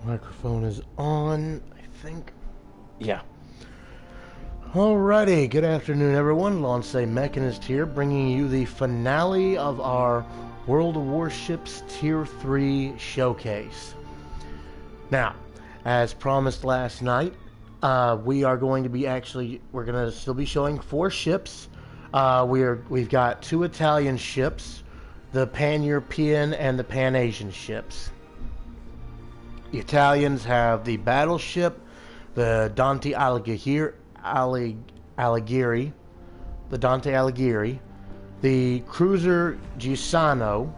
Microphone is on, I think. Yeah. Alrighty, good afternoon everyone. Launces Mechanist here, bringing you the finale of our World of Warships Tier 3 showcase. Now, as promised last night, we are going to be we're going to still be showing 4 ships. We've got 2 Italian ships, the Pan-European and the Pan-Asian ships. The Italians have the battleship, the Dante Alighieri, the cruiser Gisano,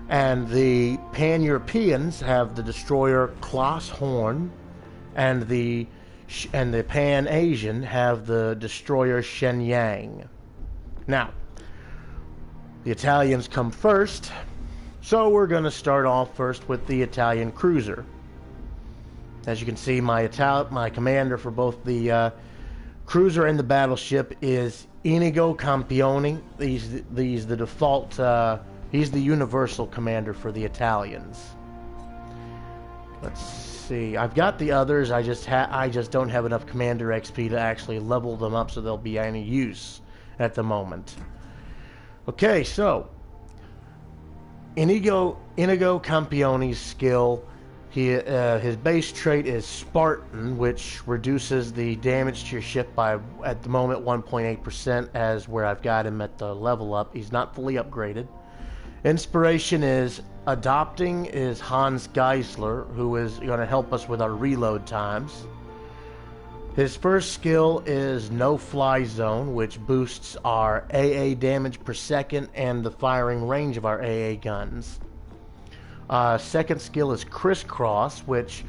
and the Pan-Europeans have the destroyer Klaus Horn, and the Pan-Asian have the destroyer Shenyang. Now, the Italians come first. So we're going to start off first with the Italian cruiser. As you can see, my commander for both the cruiser and the battleship is Inigo Campione. He's the default. He's the universal commander for the Italians. Let's see. I've got the others. I just don't have enough commander XP to actually level them up so they'll be any use at the moment. Okay, so Inigo Campione's skill, his base trait is Spartan, which reduces the damage to your ship by, at the moment, 1.8%, as where I've got him at the level up. He's not fully upgraded. Inspiration is Adopting is Hans Geisler, who is going to help us with our reload times. His first skill is No Fly Zone, which boosts our AA damage per second and the firing range of our AA guns. Second skill is Crisscross, which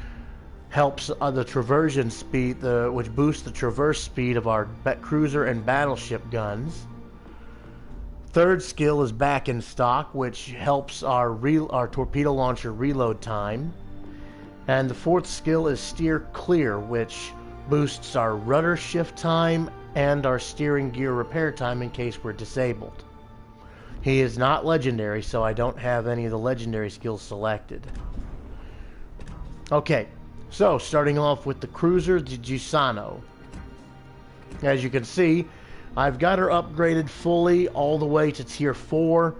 helps the traversion speed, which boosts the traverse speed of our cruiser and battleship guns. Third skill is Back in Stock, which helps our torpedo launcher reload time. And the fourth skill is Steer Clear, which boosts our rudder shift time and our steering gear repair time in case we're disabled. He is not legendary, so I don't have any of the legendary skills selected. Okay, so starting off with the cruiser, the Gisano. As you can see, I've got her upgraded fully all the way to Tier 4,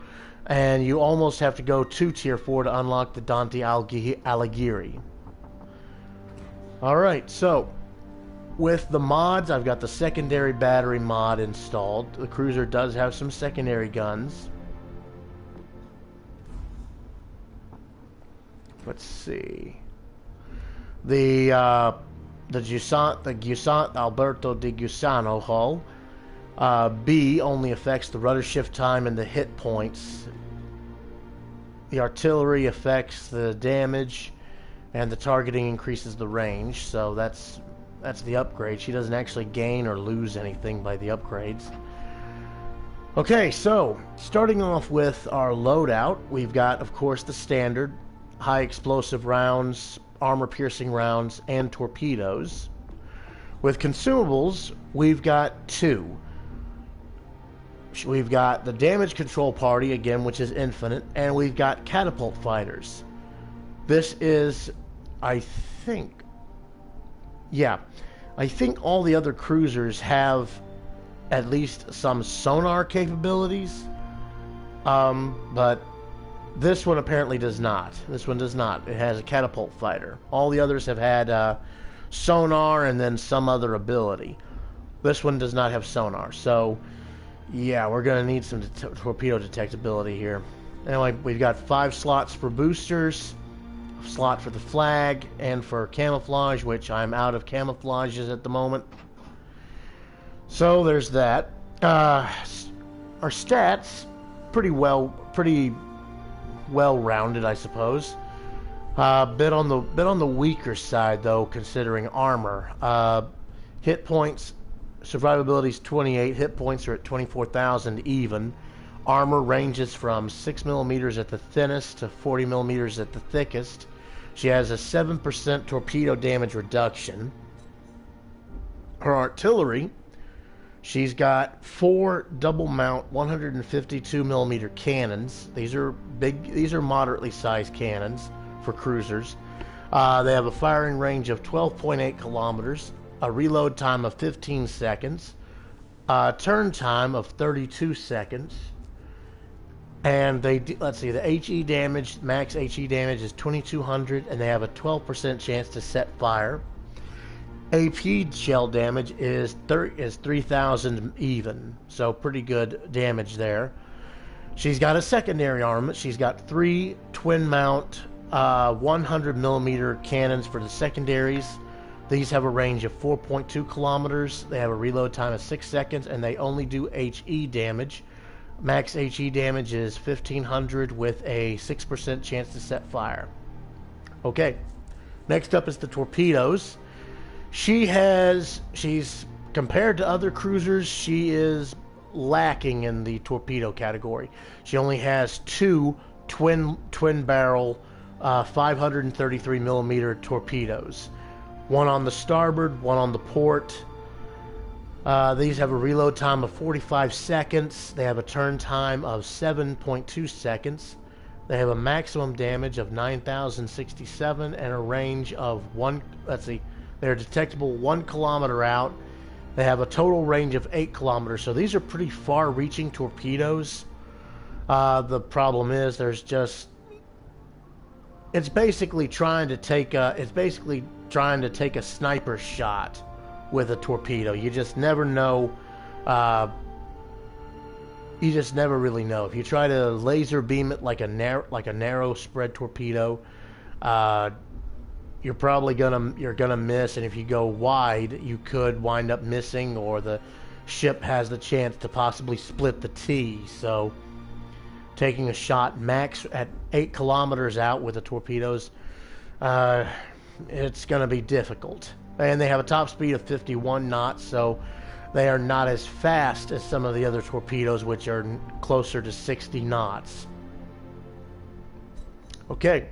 and you almost have to go to Tier 4 to unlock the Dante Alighieri. Alright, so with the mods, I've got the secondary battery mod installed. The cruiser does have some secondary guns. Let's see. The Giussano Alberto di Giussano hull. B only affects the rudder shift time and the hit points. The artillery affects the damage, and the targeting increases the range. So that's the upgrade. She doesn't actually gain or lose anything by the upgrades. Okay, so starting off with our loadout, we've got, of course, the standard high explosive rounds, armor piercing rounds, and torpedoes. With consumables, we've got 2. We've got the damage control party, again, which is infinite, and we've got catapult fighters. This is, I think all the other cruisers have at least some sonar capabilities, but this one apparently does not. This one does not. It has a catapult fighter. All the others have had sonar and then some other ability. This one does not have sonar, so yeah, we're going to need some torpedo detectability here. Anyway, we've got 5 slots for boosters, slot for the flag, and for camouflage, which I'm out of camouflages at the moment. So there's that. Our stats, pretty well rounded, I suppose. Bit on the weaker side though, considering armor. Hit points, survivability is 28. Hit points are at 24,000 even. Armor ranges from 6mm at the thinnest to 40mm at the thickest. She has a 7% torpedo damage reduction. Her artillery, she's got 4 double mount 152mm cannons. These are moderately sized cannons for cruisers. They have a firing range of 12.8 kilometers, a reload time of 15 seconds, a turn time of 32 seconds, and let's see, the HE damage, max HE damage is 2200, and they have a 12% chance to set fire. AP shell damage is 3000 even, so pretty good damage there. She's got a secondary armament. She's got 3 twin mount 100 millimeter cannons for the secondaries. These have a range of 4.2 kilometers. They have a reload time of 6 seconds, and they only do HE damage. Max HE damage is 1500 with a 6% chance to set fire. Okay, next up is the torpedoes. She's compared to other cruisers, she is lacking in the torpedo category. She only has 2 twin barrel 533 millimeter torpedoes. One on the starboard, one on the port. These have a reload time of 45 seconds. They have a turn time of 7.2 seconds. They have a maximum damage of 9,067 and a range of they're detectable 1 kilometer out. They have a total range of 8 kilometers, so these are pretty far-reaching torpedoes. The problem is it's basically trying to take a sniper shot with a torpedo. You just never know. You just never really know. If you try to laser beam it like a narrow spread torpedo, you're probably gonna miss, and if you go wide, you could wind up missing, or the ship has the chance to possibly split the T. So taking a shot max at 8 kilometers out with the torpedoes, it's gonna be difficult. And they have a top speed of 51 knots, so they are not as fast as some of the other torpedoes, which are closer to 60 knots. Okay.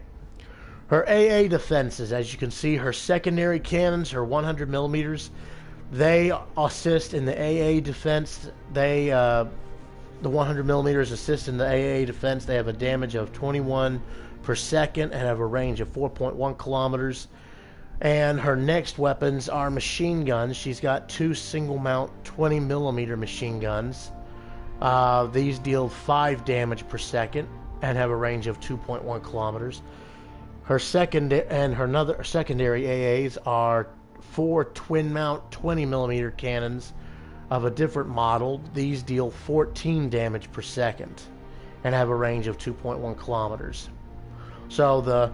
Her AA defenses, as you can see, her secondary cannons, her 100 millimeters, they assist in the AA defense. The 100 millimeters assist in the AA defense. They have a damage of 21 per second and have a range of 4.1 kilometers. And her next weapons are machine guns. She's got 2 single mount 20 millimeter machine guns. These deal 5 damage per second and have a range of 2.1 kilometers. Her secondary AAs are 4 twin mount 20 millimeter cannons of a different model. These deal 14 damage per second and have a range of 2.1 kilometers. So the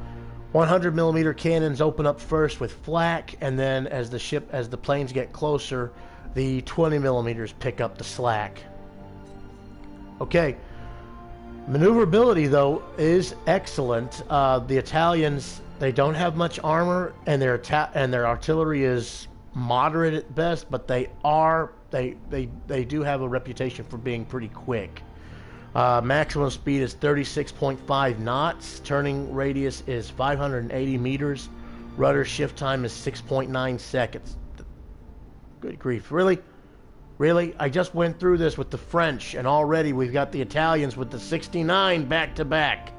100 millimeter cannons open up first with flak, and then as the planes get closer, the 20 millimeters pick up the slack. Okay. Maneuverability, though, is excellent. The Italians, they don't have much armor, and their artillery is moderate at best, but they do have a reputation for being pretty quick. Maximum speed is 36.5 knots. Turning radius is 580 meters. Rudder shift time is 6.9 seconds. Good grief. Really? Really? I just went through this with the French, and already we've got the Italians with the 69 back-to-back.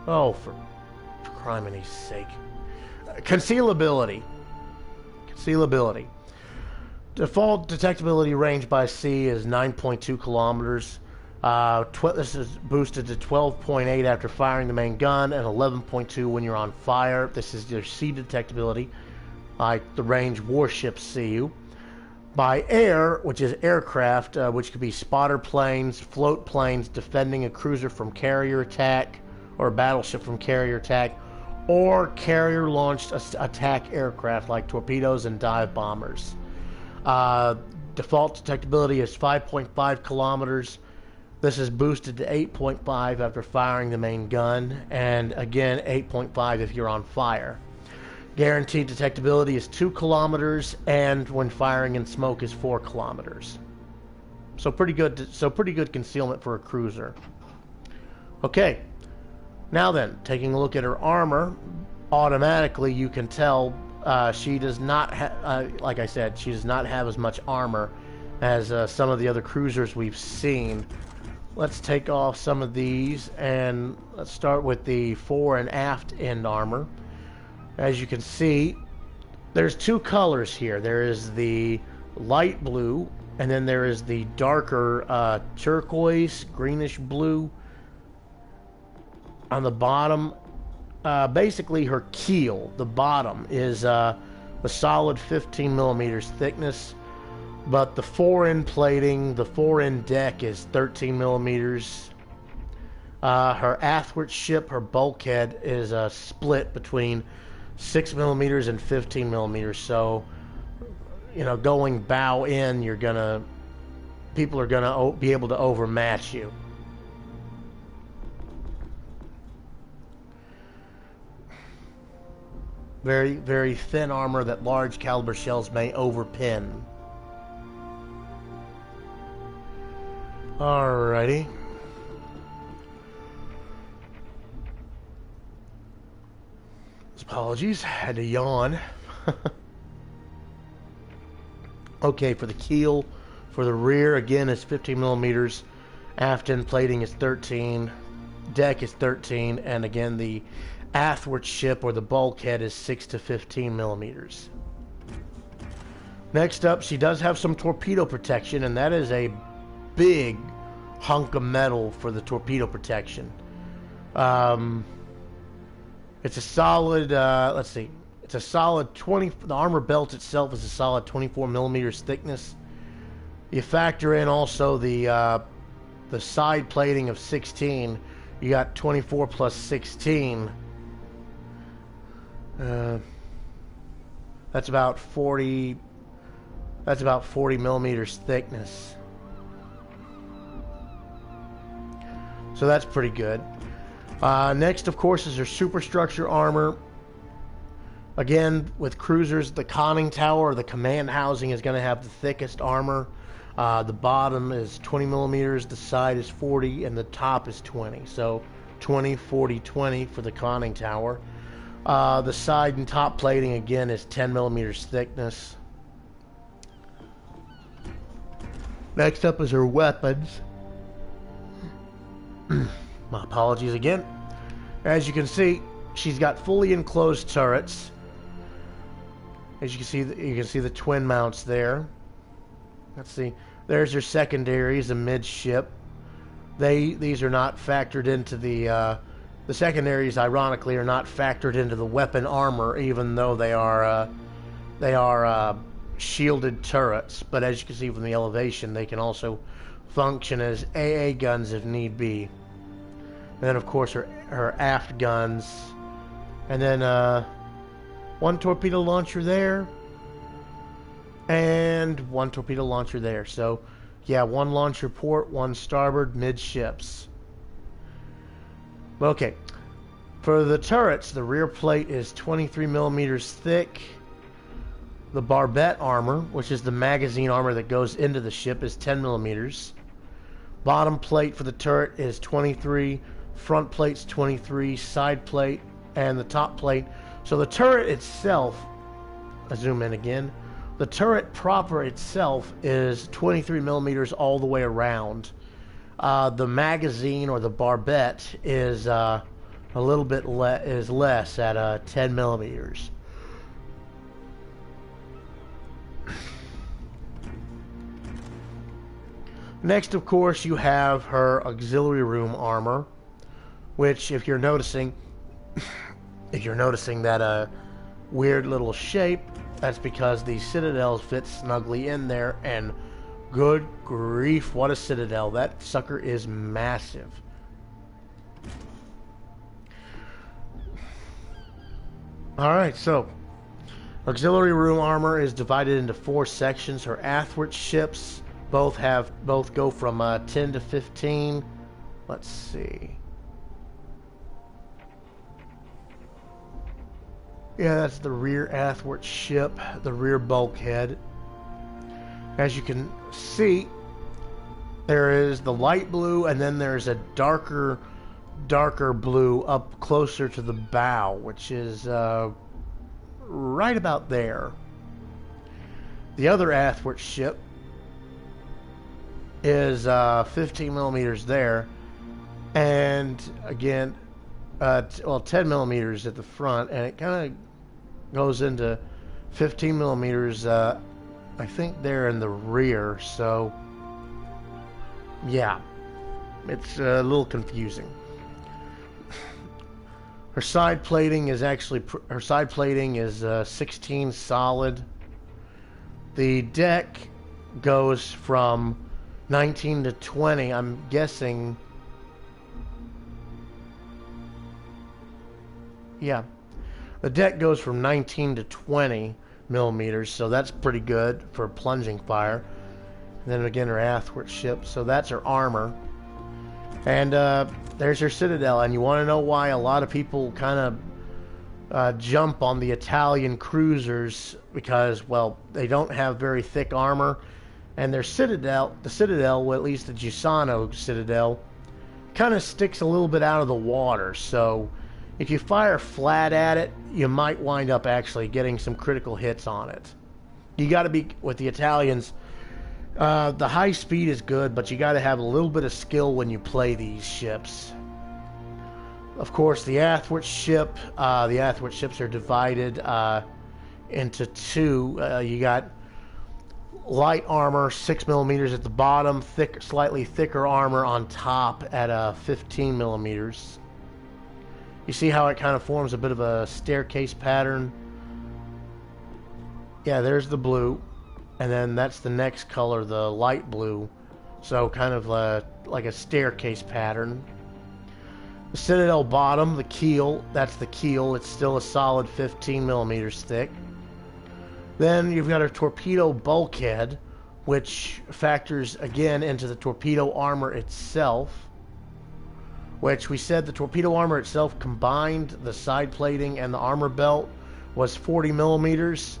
Oh, for criminy sake. Concealability. Concealability. Default detectability range by sea is 9.2 kilometers. This is boosted to 12.8 after firing the main gun, and 11.2 when you're on fire. This is your sea detectability, like the range Warships see you. By air, which is aircraft, which could be spotter planes, float planes defending a cruiser from carrier attack, or a battleship from carrier attack, or carrier-launched attack aircraft like torpedoes and dive bombers. Default detectability is 5.5 kilometers. This is boosted to 8.5 after firing the main gun, and again 8.5 if you're on fire. Guaranteed detectability is 2 kilometers, and when firing in smoke is 4 kilometers. So pretty good concealment for a cruiser. Okay, now then, taking a look at her armor, automatically you can tell she does not like I said, she does not have as much armor as some of the other cruisers we've seen. Let's take off some of these, and let's start with the fore and aft end armor. As you can see, there's two colors here. There is the light blue, and then there is the darker turquoise, greenish blue on the bottom. Basically, her keel, the bottom, is a solid 15 millimeters thickness, but the fore-end plating, the fore-end deck is 13 millimeters. Her athwart ship, her bulkhead, is split between 6 millimeters and 15 millimeters. So, you know, going bow in, people are gonna be able to overmatch you. Very, very thin armor that large caliber shells may overpin. Alrighty. Apologies, had to yawn. Okay, for the keel, for the rear, again, it's 15 millimeters. Aft end plating is 13. Deck is 13. And again, the athwart ship or the bulkhead is 6 to 15 millimeters. Next up, she does have some torpedo protection, and that is a big hunk of metal for the torpedo protection. It's a solid, let's see, it's a solid 20, the armor belt itself is a solid 24 millimeters thickness. You factor in also the side plating of 16, you got 24 plus 16. That's about 40 millimeters thickness. So that's pretty good. Next, of course, is her superstructure armor. Again, with cruisers, the conning tower, the command housing, is going to have the thickest armor. The bottom is 20 millimeters, the side is 40, and the top is 20. So 20, 40, 20 for the conning tower. The side and top plating, again, is 10 millimeters thickness. Next up is her weapons. My apologies again. As you can see, she's got fully enclosed turrets. As you can see the twin mounts there. Let's see. There's her secondaries, the midship. These are not factored into the secondaries. Ironically, are not factored into the weapon armor, even though they are shielded turrets. But as you can see from the elevation, they can also function as AA guns if need be. And then, of course, her aft guns. And then one torpedo launcher there. And one torpedo launcher there. So, yeah, one launcher port, one starboard, midships. Okay. For the turrets, the rear plate is 23 millimeters thick. The barbette armor, which is the magazine armor that goes into the ship, is 10 millimeters. Bottom plate for the turret is 23. Front plate's 23, side plate, and the top plate. So the turret itself, I zoom in again, the turret proper itself is 23 millimeters all the way around. The magazine or the barbette is a little bit less at 10 millimeters. Next, of course, you have her auxiliary room armor, which, if you're noticing that weird little shape, that's because the citadels fit snugly in there, and good grief, what a citadel. That sucker is massive. Alright, so auxiliary room armor is divided into 4 sections. Her athwart ships both go from 10 to 15. Let's see. Yeah, that's the rear athwart ship, the rear bulkhead. As you can see, there is the light blue, and then there's a darker blue up closer to the bow, which is right about there. The other athwart ship is 15 millimeters there, and again, 10 millimeters at the front, and it kind of goes into 15 millimeters. I think they're in the rear, so yeah, it's a little confusing. Her side plating is 16 solid. The deck goes from 19 to 20. I'm guessing. Yeah, the deck goes from 19 to 20 millimeters, so that's pretty good for plunging fire. And then again, her athwart ship, so that's her armor. And there's her citadel. And you want to know why a lot of people kind of jump on the Italian cruisers? Because, well, they don't have very thick armor, and their citadel, well, at least the Giussano citadel, kind of sticks a little bit out of the water. So if you fire flat at it, you might wind up actually getting some critical hits on it. You got to be, with the Italians, the high speed is good, but you got to have a little bit of skill when you play these ships. Of course, the athwart ships are divided into two. You got light armor, 6 millimeters at the bottom, slightly thicker armor on top at 15 millimeters. You see how it kind of forms a bit of a staircase pattern? Yeah, there's the blue. And then that's the next color, the light blue. So kind of like a staircase pattern. The citadel bottom, the keel, that's the keel. It's still a solid 15 millimeters thick. Then you've got a torpedo bulkhead, which factors again into the torpedo armor itself. Which we said the torpedo armor itself combined, the side plating and the armor belt, was 40 millimeters.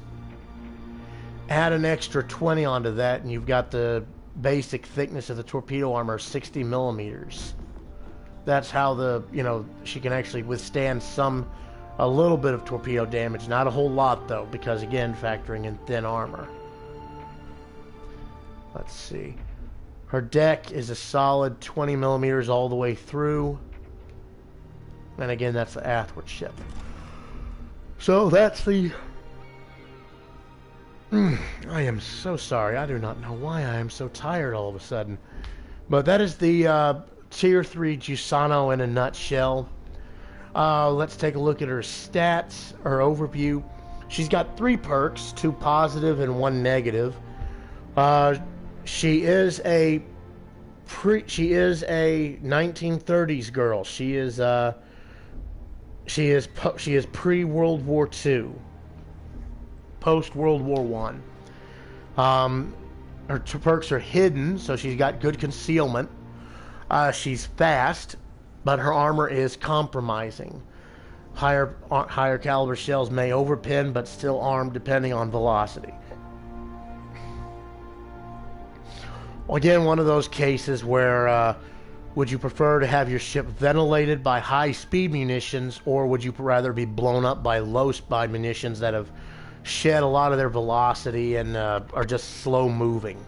Add an extra 20 onto that, and you've got the basic thickness of the torpedo armor, 60 millimeters. That's how she can actually withstand a little bit of torpedo damage. Not a whole lot, though, because, again, factoring in thin armor. Let's see. Her deck is a solid 20 millimeters all the way through. And again, that's the athwart ship. So that's the... I am so sorry. I do not know why I am so tired all of a sudden. But that is the Tier 3 Giussano in a nutshell. Let's take a look at her stats, her overview. She's got 3 perks, 2 positive and 1 negative. She is a 1930s girl. She is pre-World War II, post World War I. Her perks are hidden, so she's got good concealment. She's fast, but her armor is compromising. Higher caliber shells may overpin, but still armed depending on velocity. Again, one of those cases where would you prefer to have your ship ventilated by high-speed munitions, or would you rather be blown up by low-speed munitions that have shed a lot of their velocity and are just slow-moving?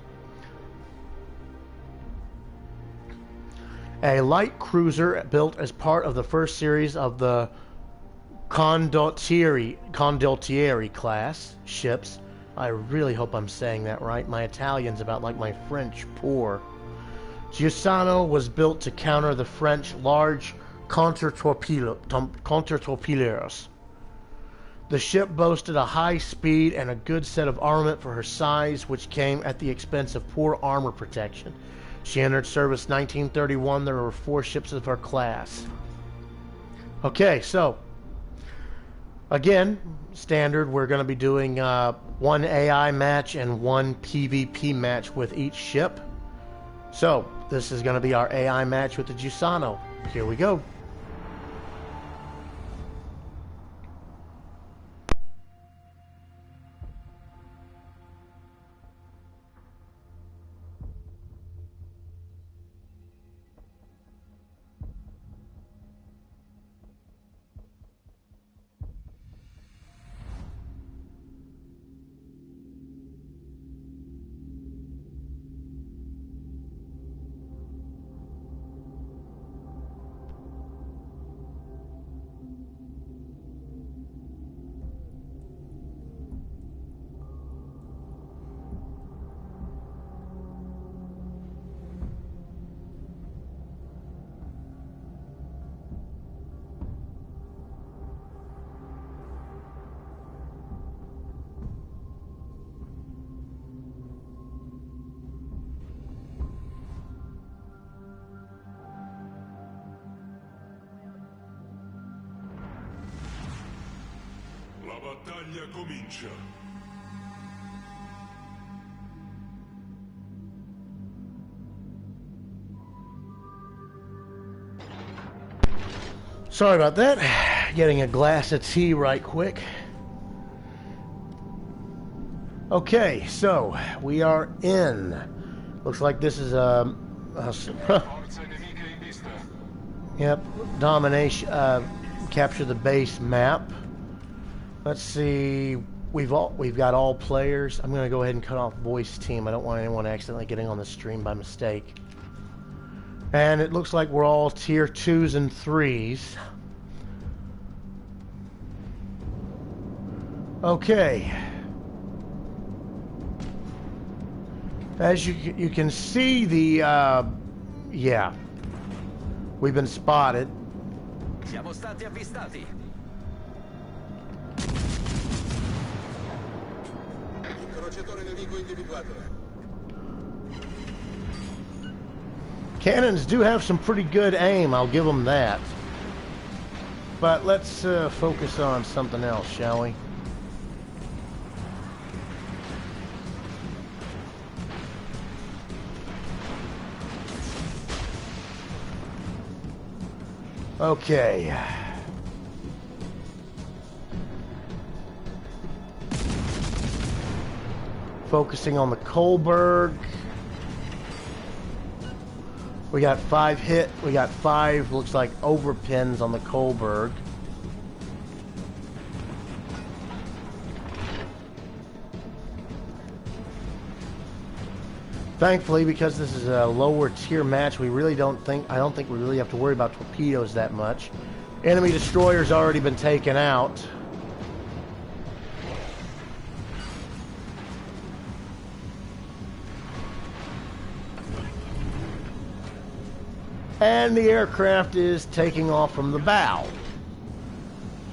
A light cruiser built as part of the first series of the Condottieri class ships. I really hope I'm saying that right. My Italian's about like my French, poor. Giussano was built to counter the French large counter-torpedoes. The ship boasted a high speed and a good set of armament for her size, which came at the expense of poor armor protection. She entered service 1931. There were 4 ships of her class. Okay, so again, standard, we're going to be doing 1 AI match and 1 PvP match with each ship. So, this is going to be our AI match with the Giussano. Here we go. La battaglia comincia. Sorry about that. Getting a glass of tea right quick. Okay, so we are in. Looks like this is yep, domination. Capture the base map. Let's see. We've got all players. I'm gonna go ahead and cut off voice team. I don't want anyone accidentally getting on the stream by mistake. And it looks like we're all tier 2s and 3s. Okay. As you can see, the yeah, we've been spotted. Siamo stati avvistati. Incrociatore nemico individuato. Cannons do have some pretty good aim, I'll give them that. But let's focus on something else, shall we? Okay. Focusing on the Kohlberg. We got 5 hit. We got 5, looks like, overpins on the Kohlberg. Thankfully, because this is a lower tier match, I don't think we really have to worry about torpedoes that much. Enemy destroyer's already been taken out. And the aircraft is taking off from the bow.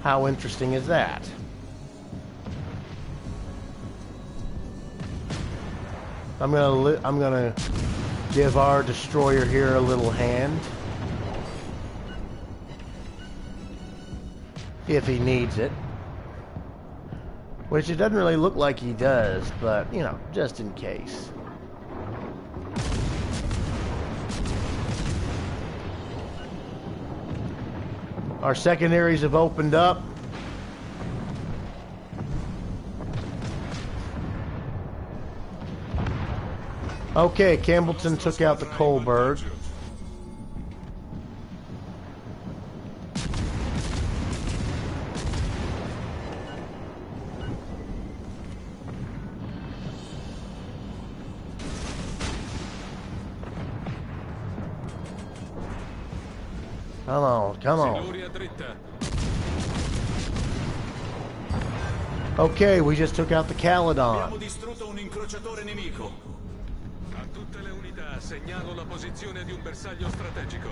How interesting is that? I'm gonna give our destroyer here a little hand, if he needs it. Which it doesn't really look like he does, but you know, just in case. Our secondaries have opened up. Okay, Campbellton took out the Kohlberg. Come on, come on. Okay, we just took out the Caledon. Abbiamo distrutto un incrociatore nemico. A tutte le unità segnalo la posizione di un bersaglio strategico.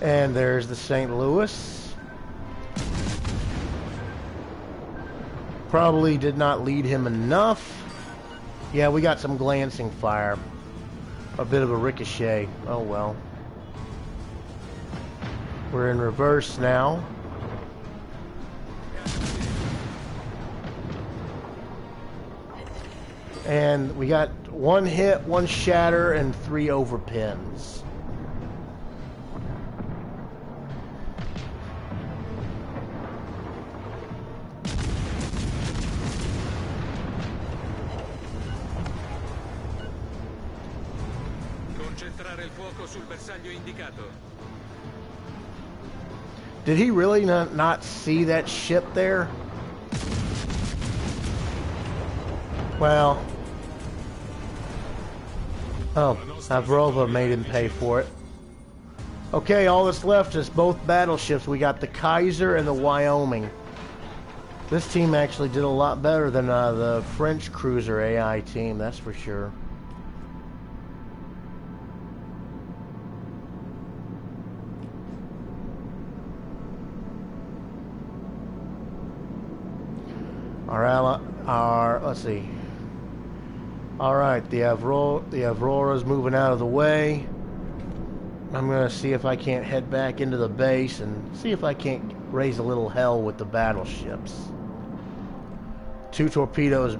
And there's the St. Louis. Probably did not lead him enough. Yeah, we got some glancing fire. A bit of a ricochet. Oh well. We're in reverse now. And we got 1 hit, 1 shatter, and 3 overpins. Concentrare il fuoco sul bersaglio indicato. Did he really not see that ship there? Well. Oh, Avrova made him pay for it. Okay, all that's left is both battleships. We got the Kaiser and the Wyoming. This team actually did a lot better than the French cruiser AI team, that's for sure. Let's see. All right, the Aurora's moving out of the way. I'm going to see if I can't head back into the base and see if I can't raise a little hell with the battleships. Two torpedoes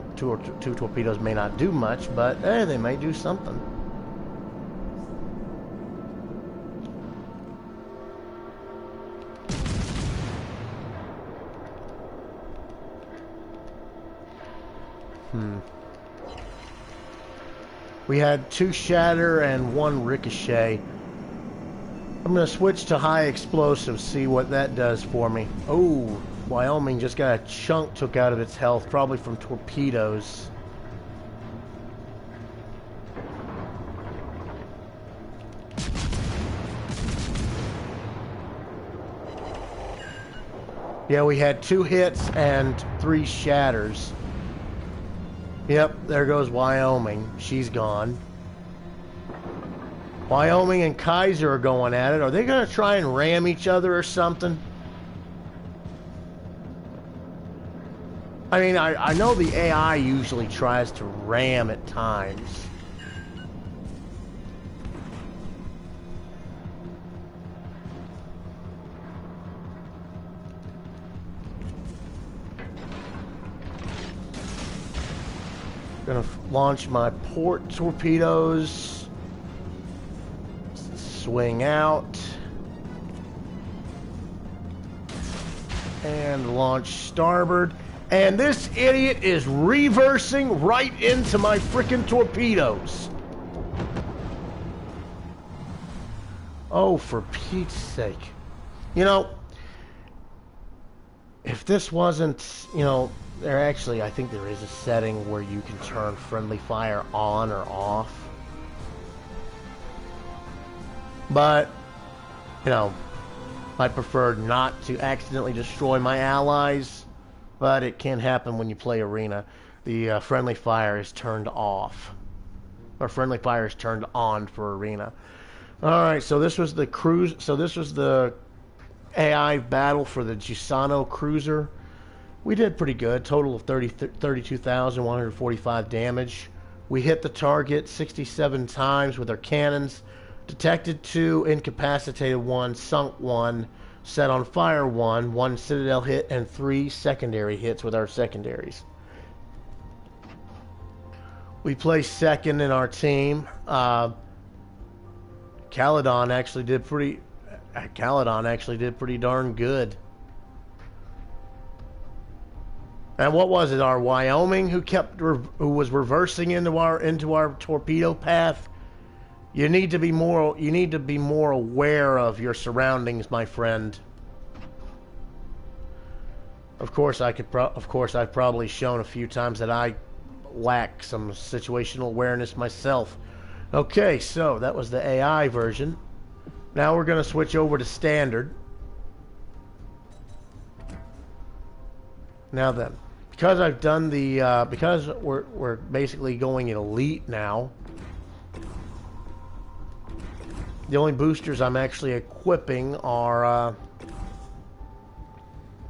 may not do much, but hey, they may do something. We had 2 shatter and 1 ricochet. I'm going to switch to high explosives, see what that does for me. Oh, Wyoming just got a chunk took out of its health, probably from torpedoes. Yeah, we had 2 hits and 3 shatters. Yep, there goes Wyoming. She's gone. Wyoming and Kaiser are going at it. Are they going to try and ram each other or something? I mean, I know the AI usually tries to ram at times. Gonna launch my port torpedoes. Swing out. And launch starboard. And this idiot is reversing right into my frickin' torpedoes. Oh, for Pete's sake. You know, if this wasn't, you know, there actually, I think there is a setting where you can turn friendly fire on or off. But, you know, I prefer not to accidentally destroy my allies. But it can happen when you play Arena. The friendly fire is turned off. Or friendly fire is turned on for Arena. Alright, so this was the cruise. So this was the AI battle for the Gisano cruiser. We did pretty good. Total of 32,145 damage. We hit the target 67 times with our cannons. Detected 2, incapacitated 1, sunk 1, set on fire 1, 1 citadel hit, and 3 secondary hits with our secondaries. We placed second in our team. Caledon actually did pretty darn good. And what was it? Our Wyoming who was reversing into our torpedo path. You need to be more aware of your surroundings, my friend. Of course, I've probably shown a few times that I lack some situational awareness myself. Okay, so that was the AI version. Now we're going to switch over to standard. Now then, because I've done the because we're basically going elite now. The only boosters I'm actually equipping are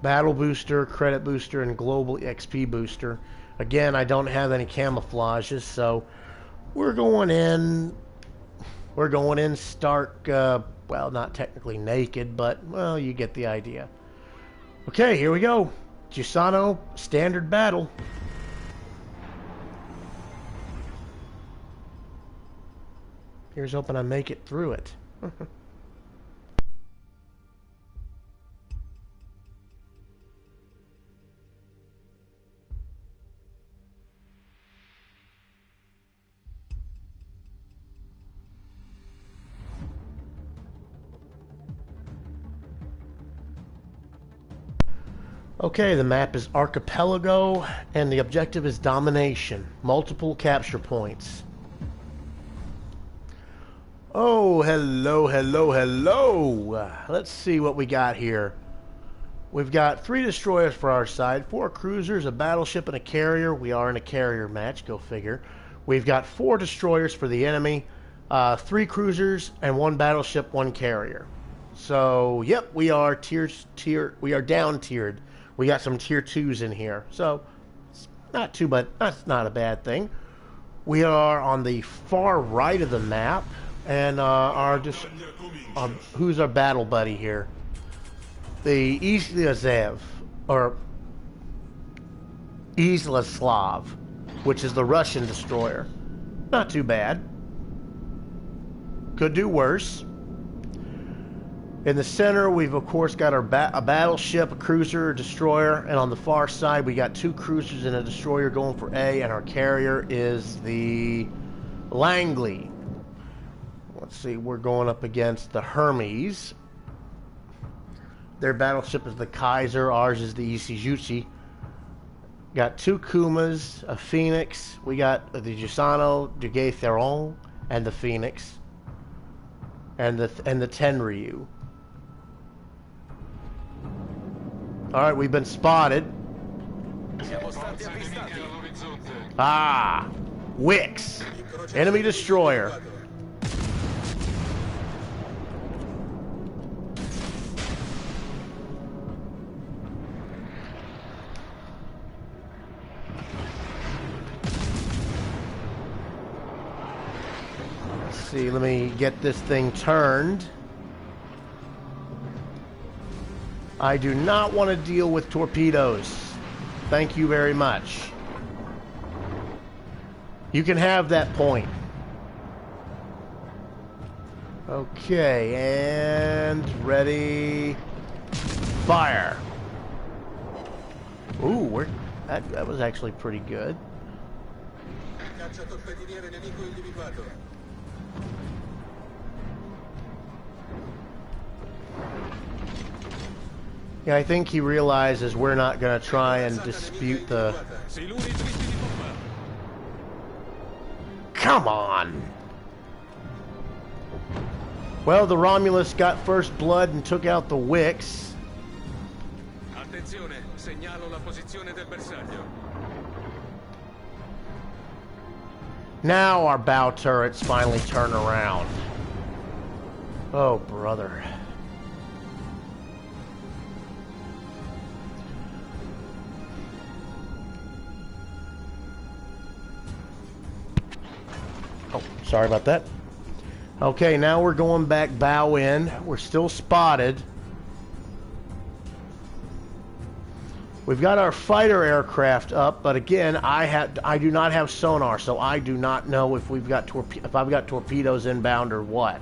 Battle Booster, Credit Booster, and Global XP Booster. Again, I don't have any camouflages, so we're going in stark, well, not technically naked, but, well, you get the idea. Okay, here we go. Gisano, standard battle. Here's hoping I make it through it. Okay, the map is Archipelago, and the objective is domination. Multiple capture points. Oh, hello, hello, hello. Let's see what we got here. We've got 3 destroyers for our side, 4 cruisers, a battleship, and a carrier. We are in a carrier match, go figure. We've got 4 destroyers for the enemy, 3 cruisers, and 1 battleship, 1 carrier. So, yep, we are we are down tiered. We got some tier 2s in here. So, it's not that's not a bad thing. We are on the far right of the map. And who's our battle buddy here? The Isla Slav, which is the Russian destroyer. Not too bad. Could do worse. In the center, we've of course got our a battleship, a cruiser, a destroyer, and on the far side, we got two cruisers and a destroyer going for A, and our carrier is the Langley. Let's see, we're going up against the Hermes. Their battleship is the Kaiser, ours is the Ishizuchi. Got two Kumas, a Phoenix, we got the Jusano, DeviantART, and the Phoenix, and the Tenryu. Alright, we've been spotted. Ah! Wix! Enemy destroyer. Let's see, let me get this thing turned. I do not want to deal with torpedoes. Thank you very much. You can have that point. Okay, and ready. Fire. Ooh, that was actually pretty good. Yeah, I think he realizes we're not going to try and dispute the... Come on! Well, the Romulus got first blood and took out the Wix. Attenzione, segnalo la posizione del bersaglio. Now our bow turrets finally turn around. Oh, brother. Oh, sorry about that. Okay, now we're going back bow in. We're still spotted. We've got our fighter aircraft up, but again, I do not have sonar, so I do not know if I've got torpedoes inbound or what.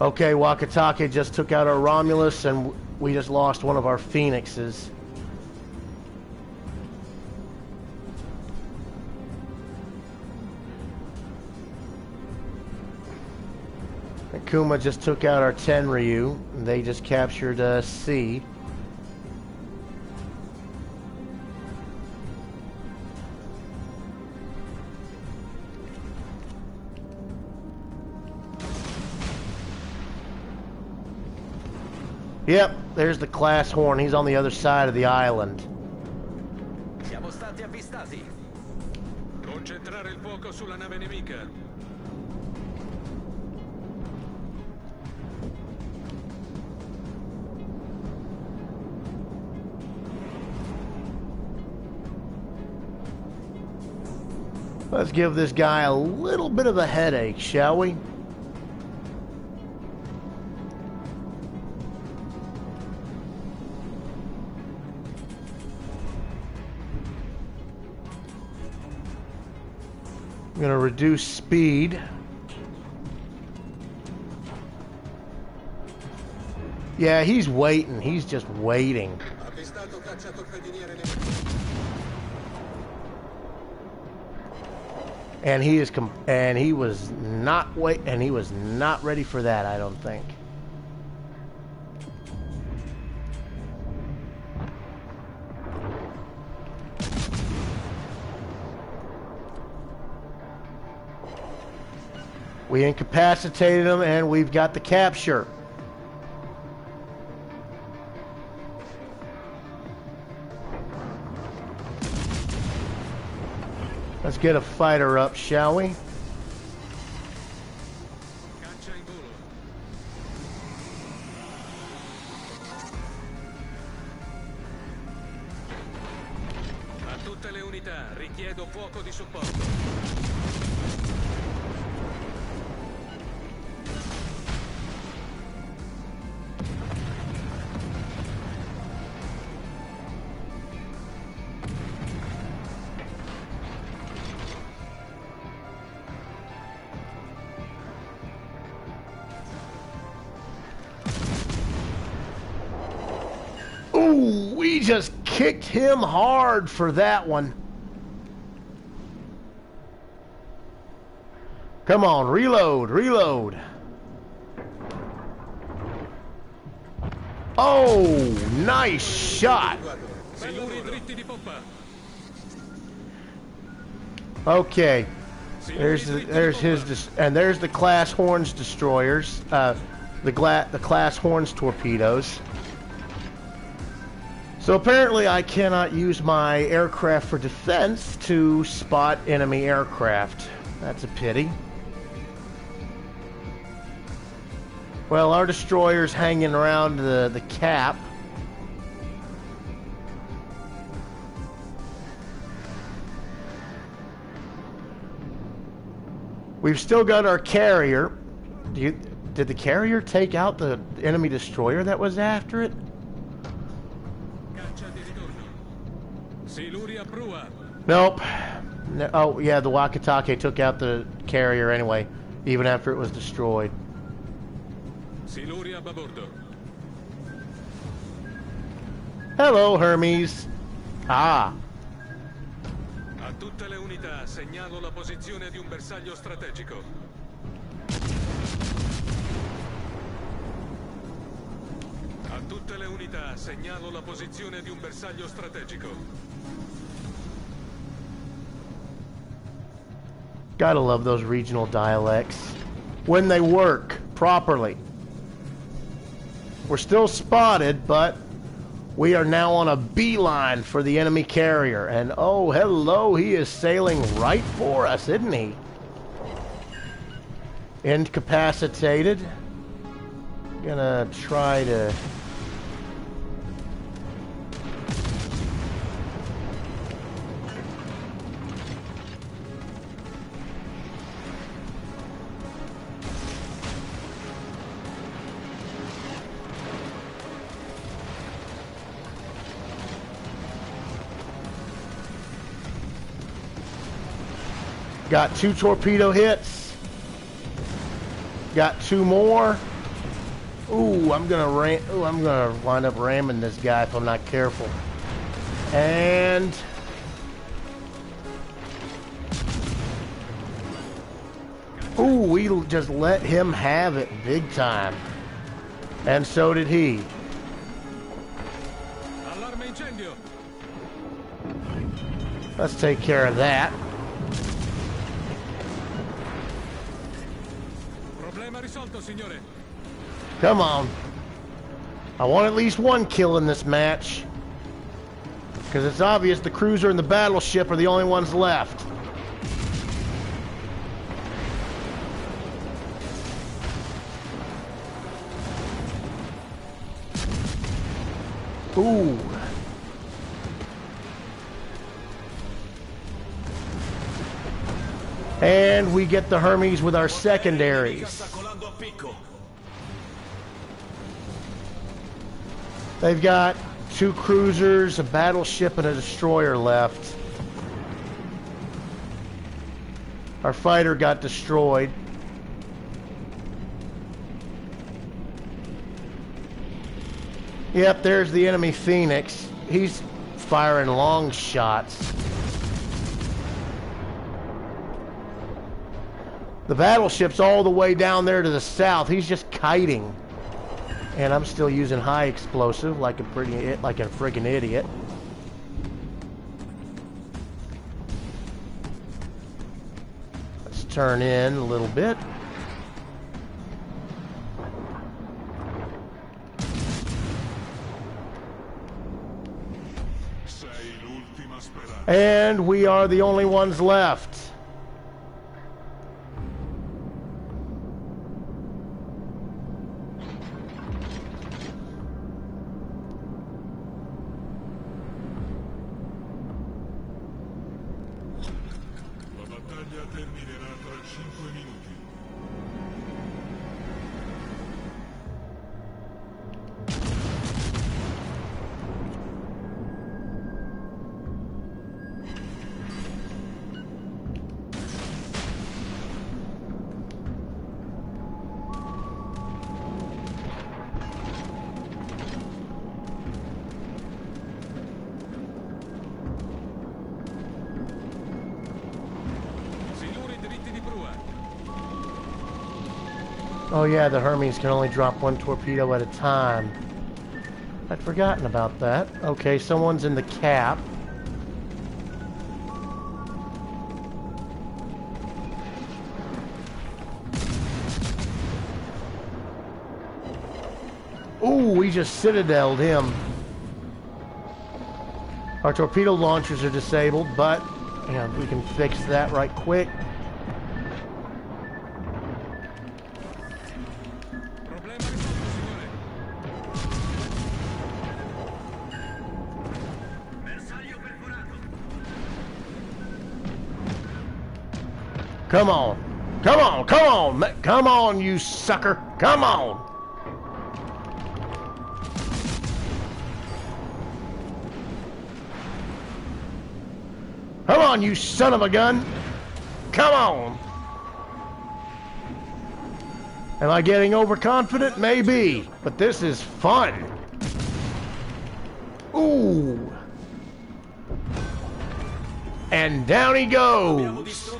Okay, Wakatake just took out our Romulus, and we just lost one of our Phoenixes. Kuma just took out our Tenryu, and they just captured C. Yep, there's the class horn. He's on the other side of the island. Siamo stati avvistati. Concentrare il fuoco sulla nave nemica. Let's give this guy a little bit of a headache, shall we? I'm going to reduce speed. Yeah, he's waiting. He's just waiting. And he was not ready for that, I don't think. We incapacitated him, and we've got the capture. Let's get a fighter up, shall we? A tutte le unità, richiedo fuoco di supporto. Ooh, we just kicked him hard for that one. Come on, reload, reload. Oh, nice shot. Okay. There's the Class Horns destroyers. The Class Horns torpedoes. So apparently I cannot use my aircraft for defense to spot enemy aircraft. That's a pity. Well, our destroyer's hanging around the cap. We've still got our carrier. Did the carrier take out the enemy destroyer that was after it? Nope. No, oh, yeah, the Wakatake took out the carrier anyway, even after it was destroyed. Hello, Hermes. Ah. A tutte le unità segnalo la posizione di un bersaglio strategico. A tutte le unità segnalo la posizione di un bersaglio strategico. Gotta love those regional dialects. When they work properly. We're still spotted, but we are now on a beeline for the enemy carrier. And oh, hello, he is sailing right for us, isn't he? Incapacitated. Gonna try to... Got 2 torpedo hits. Got 2 more. Ooh, I'm gonna wind up ramming this guy if I'm not careful. And ooh, we just let him have it big time. And so did he. Let's take care of that. Come on. I want at least 1 kill in this match. Because it's obvious the cruiser and the battleship are the only ones left. Ooh. And we get the Hermes with our secondaries. They've got 2 cruisers, a battleship, and a destroyer left. Our fighter got destroyed. Yep, there's the enemy Phoenix. He's firing long shots. The battleship's all the way down there to the south. He's just kiting. And I'm still using high explosive like a friggin' idiot. Let's turn in a little bit. And we are the only ones left. Oh yeah, the Hermes can only drop one torpedo at a time. I'd forgotten about that. Okay, someone's in the cap. Ooh, we just citadeled him. Our torpedo launchers are disabled, but yeah, we can fix that right quick. Come on. Come on. Come on. Come on, you sucker. Come on. Come on, you son of a gun. Come on. Am I getting overconfident? Maybe. But this is fun. Ooh. And down he goes.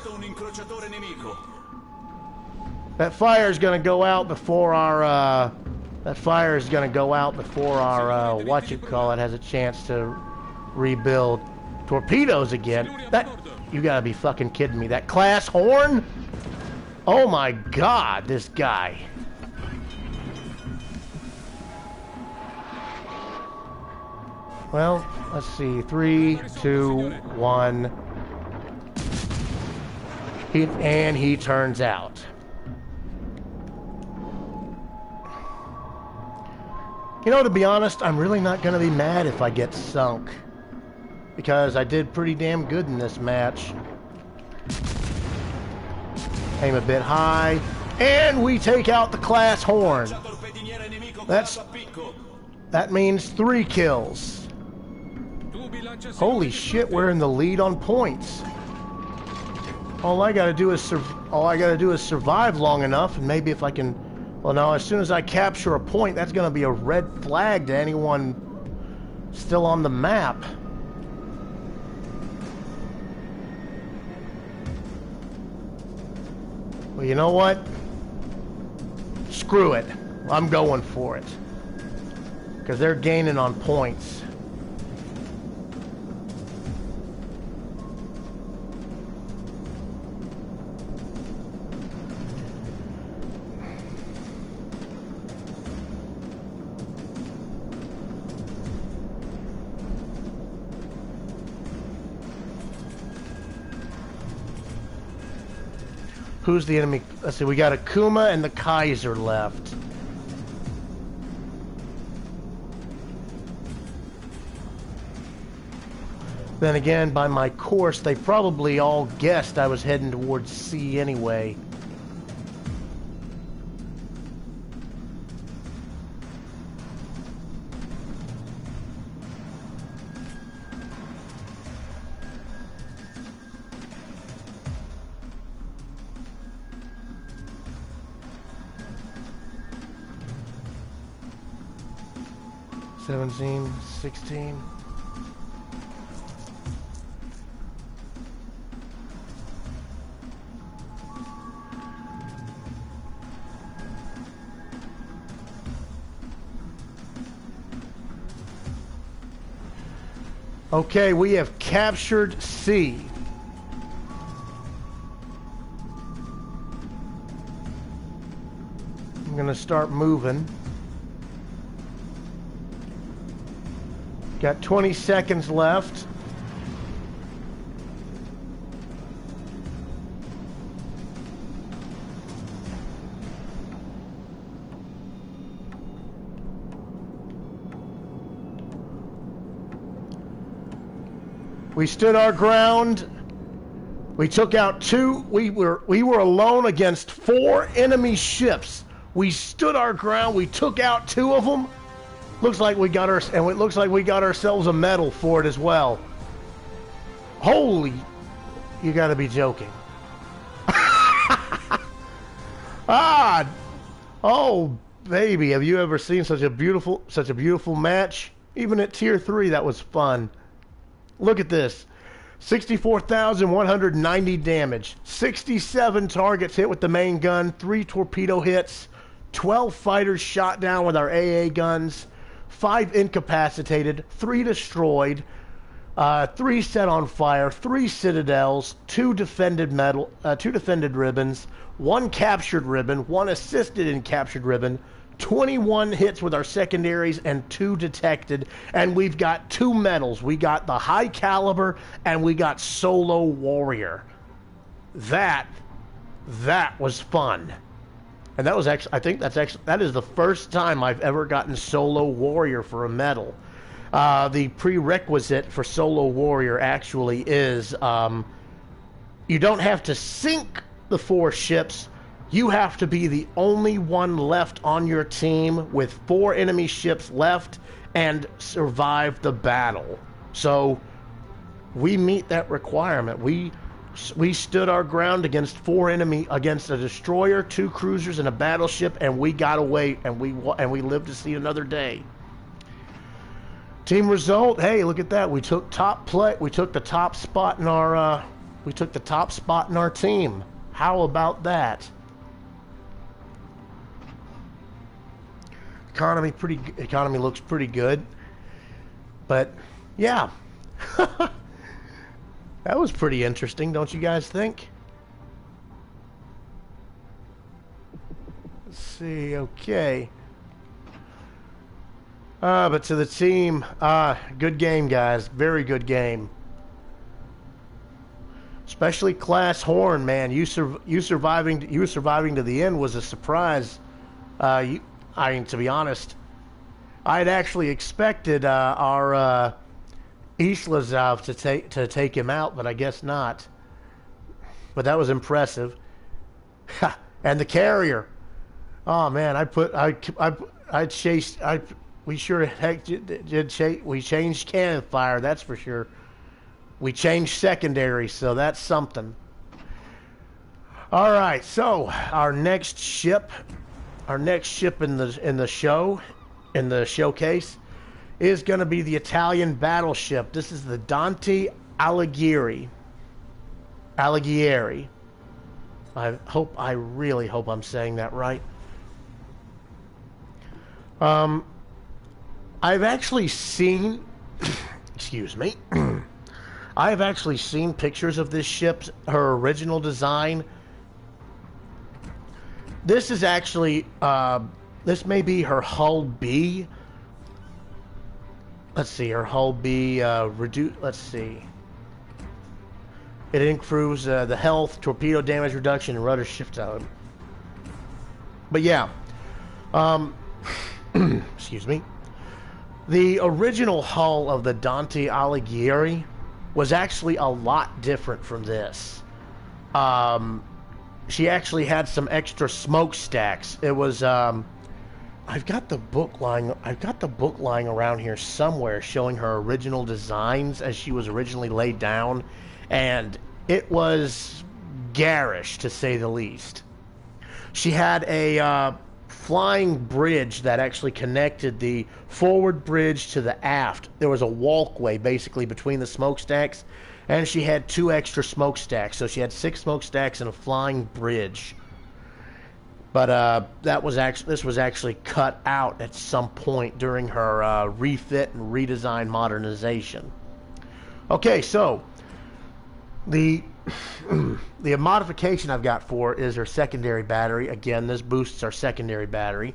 That fire's gonna go out before our, whatchamacallit has a chance to rebuild. Torpedoes again? That, you gotta be fucking kidding me. That class horn? Oh my god, this guy. Well, let's see. 3, 2, 1. He turns out. You know, to be honest, I'm really not gonna be mad if I get sunk. Because I did pretty damn good in this match. Aim a bit high. And we take out the class horn. That means 3 kills. Holy shit, we're in the lead on points. All I gotta do is survive long enough, and maybe if I can. Well, no, as soon as I capture a point, that's gonna be a red flag to anyone still on the map. Well, you know what? Screw it. I'm going for it. Because they're gaining on points. Who's the enemy? Let's see, we got Akuma and the Kaiser left. Then again, by my course, they probably all guessed I was heading towards C anyway. $17, $16. Okay, we have captured C. I'm gonna start moving. Got 20 seconds left. We stood our ground. We took out 2. We were alone against 4 enemy ships. We stood our ground. We took out 2 of them. Looks like we got ourselves a medal for it as well. Holy, you got to be joking. Oh baby, have you ever seen such a beautiful match? Even at tier 3, that was fun. Look at this. 64,190 damage. 67 targets hit with the main gun. 3 torpedo hits. 12 fighters shot down with our AA guns, 5 incapacitated, 3 destroyed, 3 set on fire, 3 citadels, 2 defended ribbons, 1 captured ribbon, 1 assisted in captured ribbon, 21 hits with our secondaries, and 2 detected. And we've got 2 medals. We got the high caliber, and we got solo warrior. That was fun. And that was actually, I think that is the first time I've ever gotten solo warrior for a medal. The prerequisite for solo warrior actually is you don't have to sink the 4 ships. You have to be the only one left on your team with 4 enemy ships left and survive the battle. So we meet that requirement. We stood our ground against against a destroyer, 2 cruisers, and a battleship, and we got away, and we lived to see another day. Team result, hey, look at that. We took we took the top spot in our team. How about that? Economy looks pretty good. But yeah. That was pretty interesting, don't you guys think? Let's see, okay. But to the team, good game, guys. Very good game. Especially Class Horn, man. You surviving to the end was a surprise. I mean, to be honest, I had actually expected our Islazov to take him out, but I guess not. But that was impressive. And the carrier. Oh man, we sure heck did we changed cannon fire, that's for sure. We changed secondary, so that's something. All right, so our next ship in the showcase is going to be the Italian battleship. This is the Dante Alighieri. I really hope I'm saying that right. I've actually seen excuse me. I've actually seen pictures of this ship, her original design. This is actually this may be her hull B. Let's see, her hull B let's see. It improves the health, torpedo damage reduction, and rudder shift time. But yeah, excuse me. The original hull of the Dante Alighieri was actually a lot different from this. She actually had some extra smokestacks. It was I've got the book lying around here somewhere showing her original designs as she was originally laid down, and it was garish to say the least. She had a flying bridge that actually connected the forward bridge to the aft. There was a walkway basically between the smokestacks, and she had 2 extra smokestacks, so she had 6 smokestacks and a flying bridge. But this was actually cut out at some point during her refit and redesign modernization. Okay, so the modification I've got for is her secondary battery. Again, this boosts our secondary battery.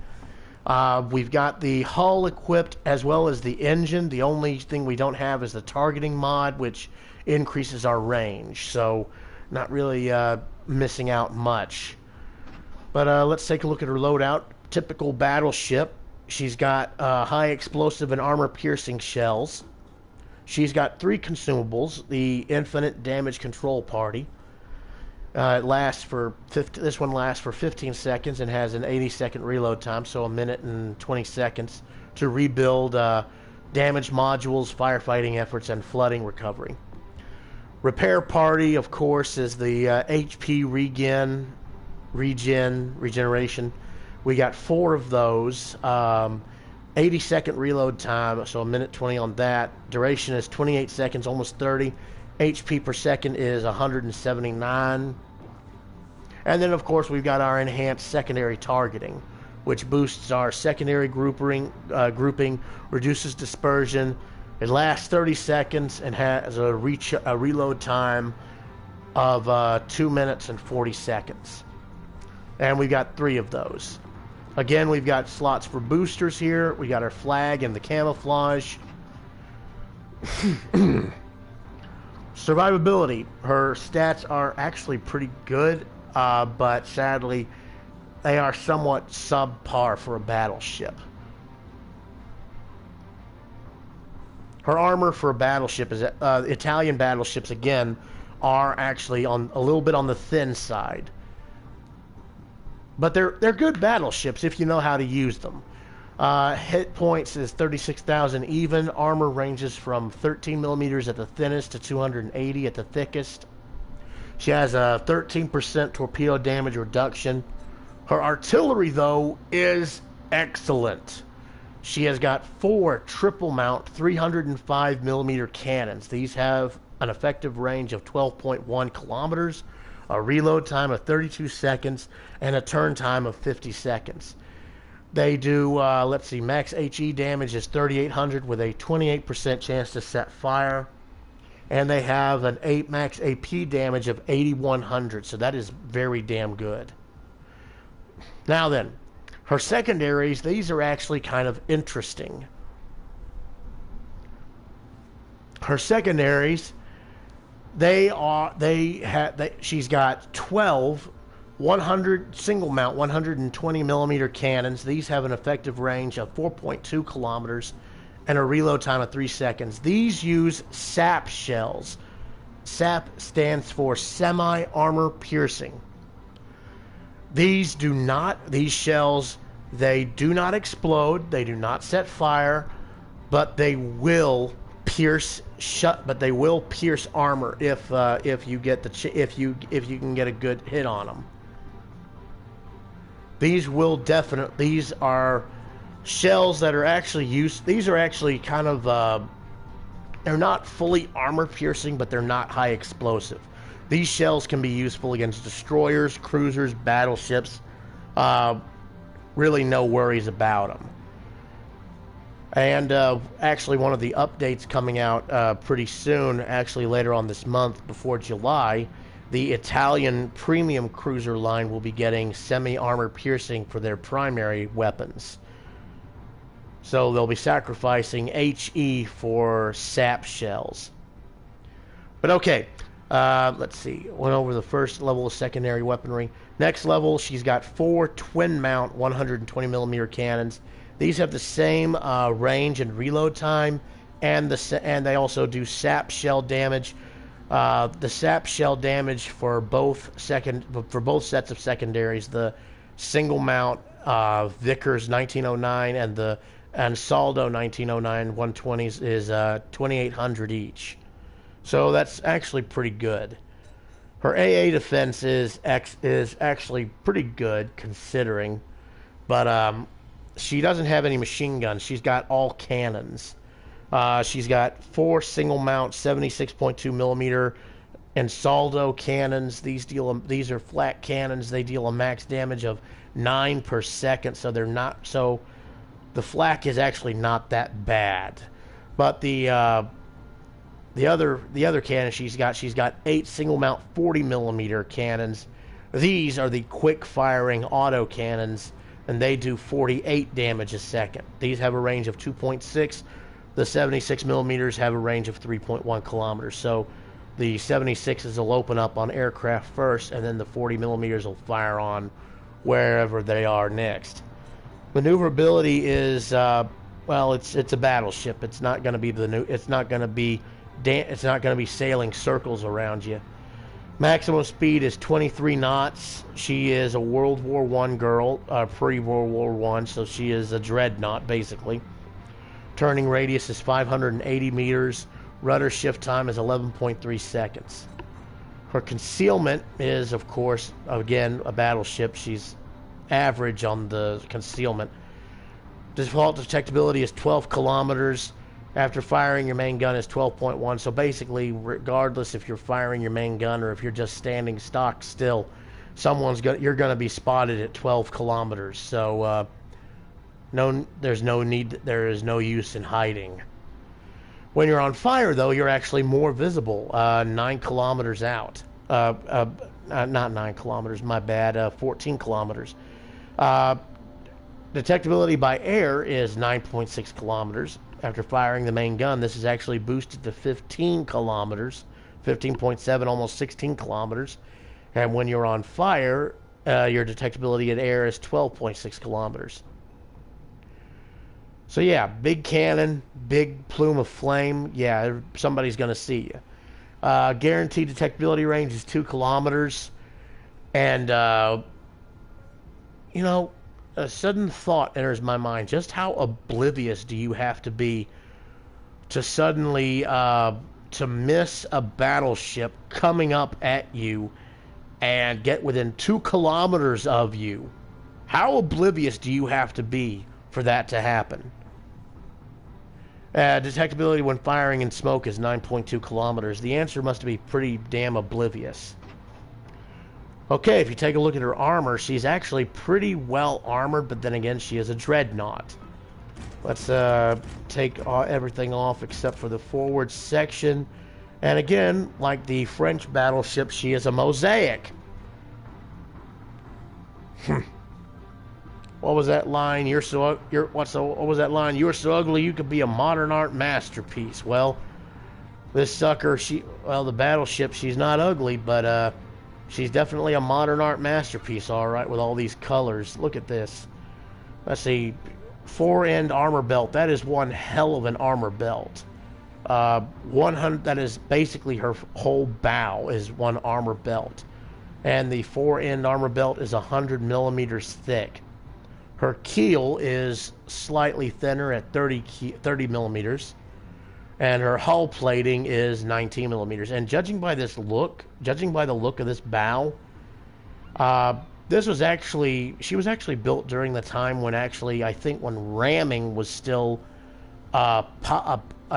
We've got the hull equipped as well as the engine. The only thing we don't have is the targeting mod, which increases our range. So not really missing out much. But let's take a look at her loadout. Typical battleship. She's got high explosive and armor-piercing shells. She's got 3 consumables. The infinite damage control party. This one lasts for 15 seconds and has an 80-second reload time, so 1 minute and 20 seconds to rebuild damaged modules, firefighting efforts, and flooding recovery. Repair party, of course, is the HP regeneration. We got 4 of those. 80-second reload time, so 1 minute 20 on that. Duration is 28 seconds, almost 30. HP per second is 179. And then, of course, we've got our enhanced secondary targeting, which boosts our secondary grouping, reduces dispersion. It lasts 30 seconds and has a reload time of 2 minutes and 40 seconds. And we've got 3 of those. Again, we've got slots for boosters here. We got our flag and the camouflage. Survivability. Her stats are actually pretty good, but sadly, they are somewhat subpar for a battleship. Her armor for a battleship is Italian battleships again are actually a little bit on the thin side, but they're good battleships if you know how to use them. Hit points is 36,000 even. Armor ranges from 13 millimeters at the thinnest to 280 at the thickest. She has a 13% torpedo damage reduction. Her artillery, though, is excellent. She has got 4 triple mount 305 millimeter cannons. These have an effective range of 12.1 kilometers, a reload time of 32 seconds, and a turn time of 50 seconds. They do, let's see, max HE damage is 3,800 with a 28% chance to set fire. And they have an max AP damage of 8,100, so that is very damn good. Now then, her secondaries, these are actually kind of interesting. Her secondaries, she's got 12 100 single mount 120 millimeter cannons. These have an effective range of 4.2 kilometers and a reload time of 3 seconds. These use SAP shells. SAP stands for semi-armor piercing. These shells, they do not explode, they do not set fire, but they will pierce armor if you can get a good hit on them. These are shells that are actually used. These are actually kind of they're not fully armor piercing, but they're not high explosive. These shells can be useful against destroyers, cruisers, battleships. Really no worries about them. And actually one of the updates coming out pretty soon, actually later on this month, before July, the Italian premium cruiser line will be getting semi-armor piercing for their primary weapons. So they'll be sacrificing HE for SAP shells. But okay, let's see. Went over the first level of secondary weaponry. Next level, she's got 4 twin mount 120 millimeter cannons. These have the same range and reload time, and they also do SAP shell damage. The SAP shell damage for both sets of secondaries, the single mount Vickers 1909 and Saldo 1909 120s is 2,800 each. So that's actually pretty good. Her AA defense is actually pretty good considering, but she doesn't have any machine guns. She's got all cannons. She's got 4 single mount 76.2 millimeter and Saldo cannons. These are flat cannons. They deal a max damage of 9 per second, so the flak is actually not that bad. But the other cannon she's got 8 single mount 40 millimeter cannons. These are the quick firing auto cannons, and they do 48 damage a second. These have a range of 2.6. The 76 millimeters have a range of 3.1 kilometers. So the 76s will open up on aircraft first, and then the 40 millimeters will fire on wherever they are next. Maneuverability is it's a battleship. It's not going to be sailing circles around you. Maximum speed is 23 knots. She is a World War I girl, pre-World War I, so she is a dreadnought basically. Turning radius is 580 meters. Rudder shift time is 11.3 seconds. Her concealment is, of course, again, a battleship. She's average on the concealment. Default detectability is 12 kilometers. After firing, your main gun is 12.1. So basically, regardless if you're firing your main gun or if you're just standing stock still, you're going to be spotted at 12 kilometers. So there's no need. There is no use in hiding. When you're on fire, though, you're actually more visible. 9 kilometers out. Not 9 kilometers. My bad. 14 kilometers. Detectability by air is 9.6 kilometers. After firing the main gun, this is actually boosted to 15 kilometers, 15.7, almost 16 kilometers. And when you're on fire, your detectability in air is 12.6 kilometers. So yeah, big cannon, big plume of flame. Yeah, somebody's going to see you. Guaranteed detectability range is 2 kilometers. And, you know, a sudden thought enters my mind. Just how oblivious do you have to be to suddenly to miss a battleship coming up at you and get within 2 kilometers of you? How oblivious do you have to be for that to happen? Detectability when firing in smoke is 9.2 kilometers. The answer must be pretty damn oblivious. Okay, if you take a look at her armor, she's actually pretty well armored, but then again, she is a dreadnought. Let's take everything off except for the forward section. And again, like the French battleship, she is a mosaic. What was that line? What was that line? You're so ugly you could be a modern art masterpiece. Well, this sucker, the battleship, she's not ugly, but she's definitely a modern art masterpiece, all right, with all these colors. Look at this. Let's see. Fore-end armor belt. That is one hell of an armor belt. 100. That is basically her whole bow is one armor belt, and the fore-end armor belt is 100 millimeters thick. Her keel is slightly thinner at 30 millimeters, and her hull plating is 19 millimeters. And judging by the look of this bow, she was actually built during the time when I think when ramming was still a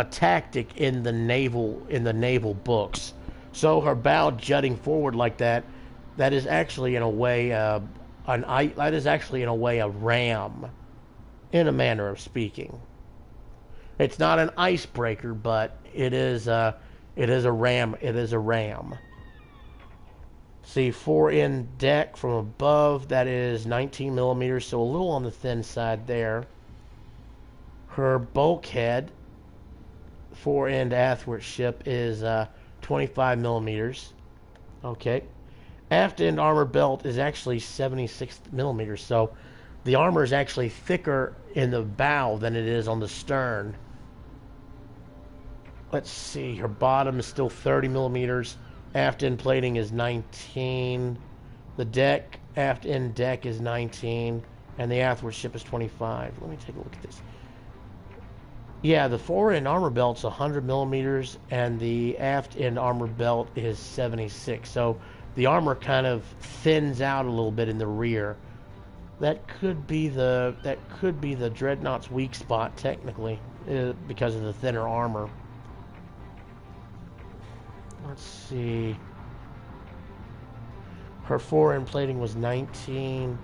tactic in the naval books. So her bow jutting forward like that is actually in a way a ram, in a manner of speaking. It's not an icebreaker, but it is a ram. It is a ram. See, fore-end deck from above, that is 19 millimeters, so a little on the thin side there. Her bulkhead, fore-end athwart ship, is 25 millimeters. Okay. Aft-end armor belt is actually 76 millimeters, so the armor is actually thicker in the bow than it is on the stern. Let's see, her bottom is still 30 millimeters. Aft-end plating is 19. The aft-end deck is 19, and the athwart ship is 25. Let me take a look at this. Yeah, the fore-end armor belt's 100 millimeters, and the aft-end armor belt is 76. So the armor kind of thins out a little bit in the rear. That could be the dreadnought's weak spot technically, because of the thinner armor. Let's see. Her fore-end plating was 19.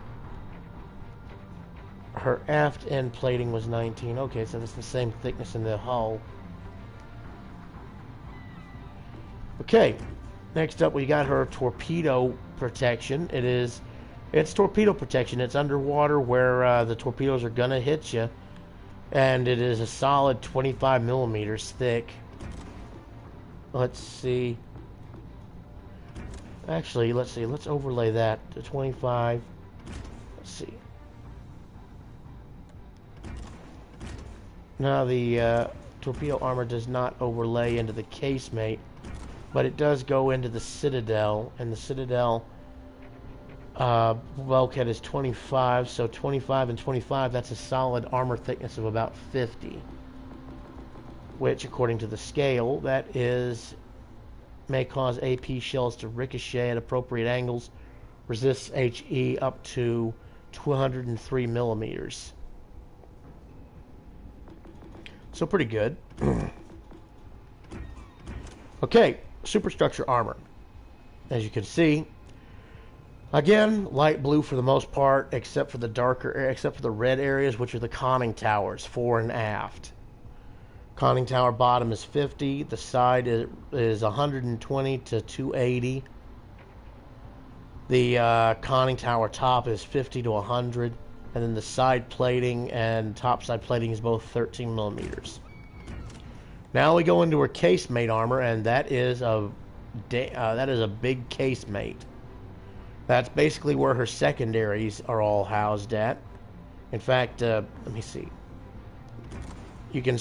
Her aft-end plating was 19. Okay, so that's the same thickness in the hull. Okay. Next up, we got her torpedo protection. It's torpedo protection. It's underwater where the torpedoes are gonna hit you, and it is a solid 25 millimeters thick. Let's see. Actually, let's see. Let's overlay that to 25. Let's see. Now the torpedo armor does not overlay into the casemate, but it does go into the citadel, and the citadel bulkhead is 25, so 25 and 25, that's a solid armor thickness of about 50, which according to the scale, that may cause AP shells to ricochet at appropriate angles, resists HE up to 203 millimeters. So pretty good. Okay, superstructure armor. As you can see, Again, light blue for the most part, except for the red areas, which are the conning towers, fore and aft. Conning tower bottom is 50. The side is 120 to 280. The conning tower top is 50 to 100. And then the side plating and top side plating is both 13 millimeters. Now we go into her casemate armor, and that is a big casemate. That's basically where her secondaries are all housed at. In fact, let me see. You can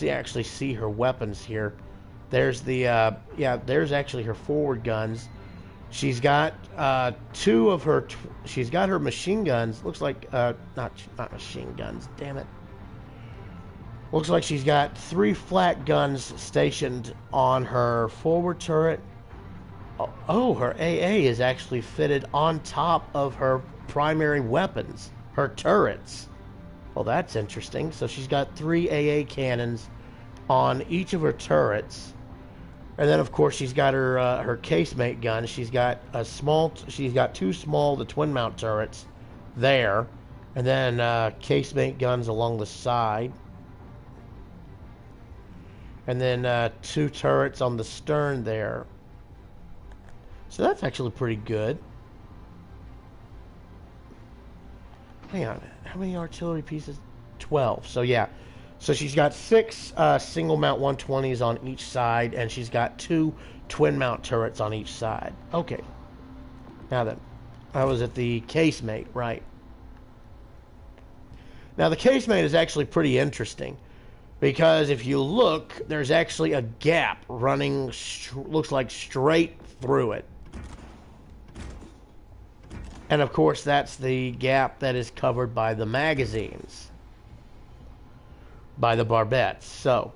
actually see her weapons here. There's the there's actually her forward guns. She's got she's got her machine guns. Looks like not machine guns. Damn it. Looks like she's got 3 flat guns stationed on her forward turret. Oh, her AA is actually fitted on top of her primary weapons, her turrets. Well, that's interesting. So she's got 3 AA cannons on each of her turrets. And then, of course, she's got her casemate gun. She's got 2 small, the twin mount turrets there, and then casemate guns along the side, and then 2 turrets on the stern there. So that's actually pretty good. Hang on, how many artillery pieces? 12. So yeah. So she's got 6 single mount 120s on each side, and she's got 2 twin mount turrets on each side. Okay. Now then, I was at the casemate, right? Now the casemate is actually pretty interesting, because if you look, there's actually a gap running, looks like straight through it. And of course, that's the gap that is covered by the magazines, by the barbettes. So,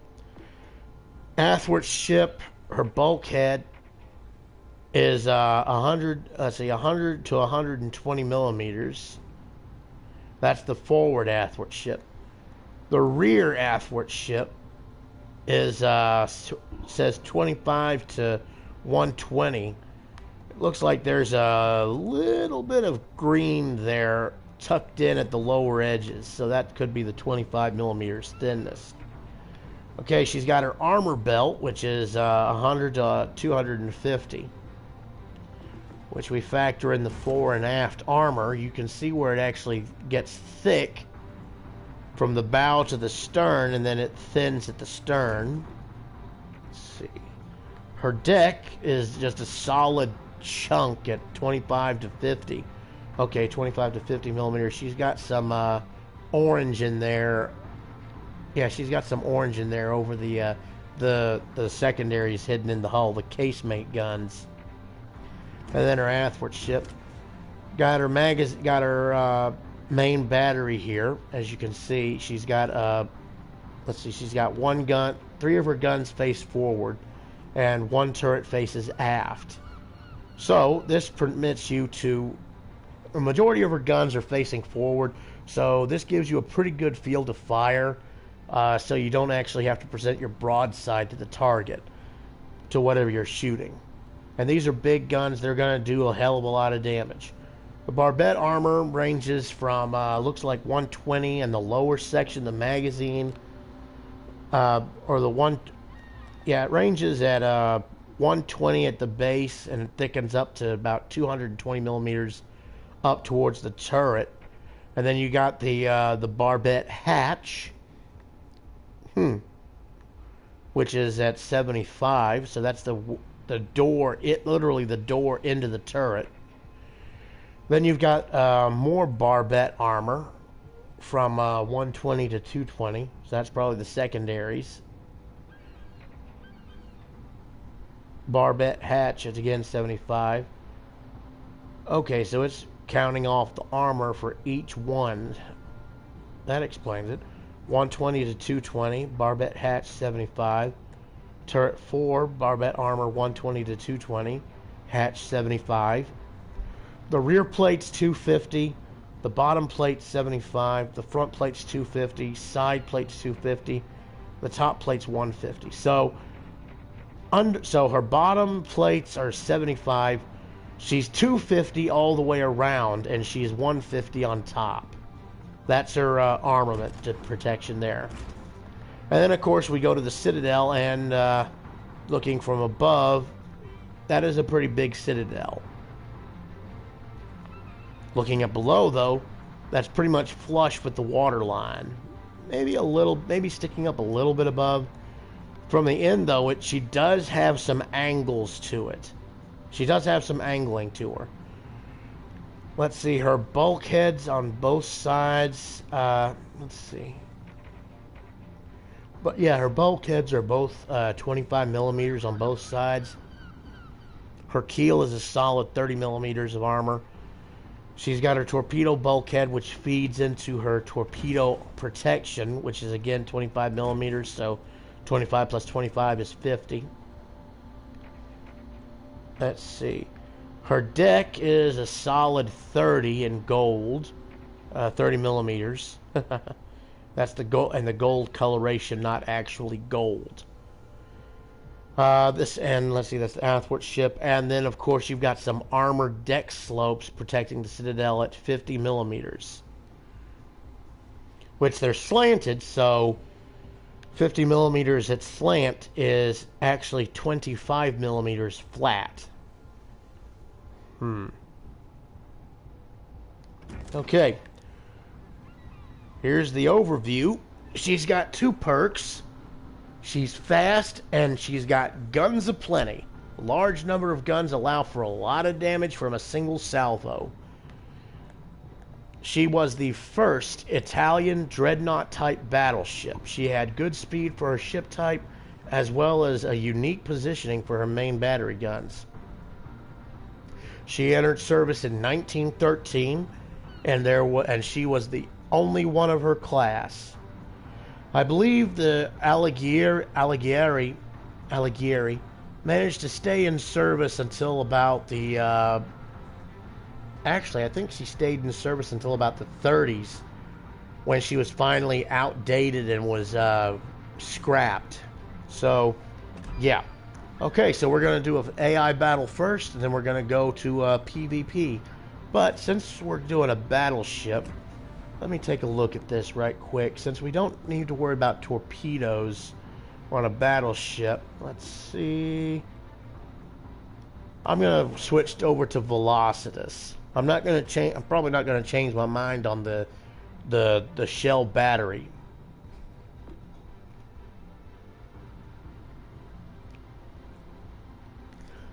athwart ship, her bulkhead is 100 to 120 millimeters. That's the forward athwart ship. The rear athwart ship is says 25 to 120. It looks like there's a little bit of green there tucked in at the lower edges, so that could be the 25 millimeters thinness. Okay, she's got her armor belt, which is 100 to 250, which we factor in the fore and aft armor. You can see where it actually gets thick from the bow to the stern, and then it thins at the stern. Let's see. Her deck is just a solid chunk at 25 to 50. Okay, 25 to 50 millimeters. She's got some orange in there. Yeah, she's got some orange in there over the secondaries hidden in the hull, the casemate guns. And then her athwart ship got her main battery here. As you can see, she's got she's got 1 gun, 3 of her guns face forward, and 1 turret faces aft. So this permits you to, a majority of her guns are facing forward, so this gives you a pretty good field of fire, so you don't actually have to present your broadside to the target, to whatever you're shooting. And these are big guns. They're going to do a hell of a lot of damage. The barbette armor ranges from, looks like 120 in the lower section, the magazine, it ranges at 120 at the base, and it thickens up to about 220 millimeters up towards the turret. And then you got the barbette hatch, which is at 75. So that's the door, literally the door into the turret. Then you've got more barbette armor from 120 to 220. So that's probably the secondaries. Barbette hatch is again 75. Okay, so it's counting off the armor for each one. That explains it. 120 to 220, barbette hatch 75. Turret 4, barbette armor 120 to 220, hatch 75. The rear plate's 250, the bottom plate's 75, the front plate's 250, side plate's 250, the top plate's 150. So her bottom plates are 75, She's 250 all the way around, and she's 150 on top. That's her armament protection there. And then, of course, we go to the Citadel, and looking from above, that is a pretty big Citadel. Looking up below, though, that's pretty much flush with the water line. Maybe sticking up a little bit above. From the end, though, she does have some angles to it. She does have some angling to her. Let's see, her bulkheads on both sides. Let's see. But yeah, her bulkheads are both 25 millimeters on both sides. Her keel is a solid 30 millimeters of armor. She's got her torpedo bulkhead, which feeds into her torpedo protection, which is again 25 millimeters. So 25 plus 25 is 50. Let's see. Her deck is a solid 30 in gold, 30 millimeters. That's the gold, and the gold coloration, not actually gold. Let's see, that's the athwart ship, and then of course you've got some armored deck slopes protecting the Citadel at 50 millimeters, which they're slanted, so 50 millimeters at slant is actually 25 millimeters flat. Okay. Here's the overview. She's got 2 perks. She's fast, and she's got guns aplenty. A large number of guns allow for a lot of damage from a single salvo. She was the first Italian dreadnought-type battleship. She had good speed for her ship type, as well as a unique positioning for her main battery guns. She entered service in 1913, and she was the only one of her class. I believe the Alighieri managed to stay in service until about the... actually, I think she stayed in service until about the 30s, when she was finally outdated and was scrapped. So, yeah. Okay, so we're going to do an AI battle first, and then we're going to go to PvP. But since we're doing a battleship, let me take a look at this right quick. Since we don't need to worry about torpedoes on a battleship, let's see. I'm going to switch over to Velocitus. I'm not going to change. I'm probably not going to change my mind on the shell battery.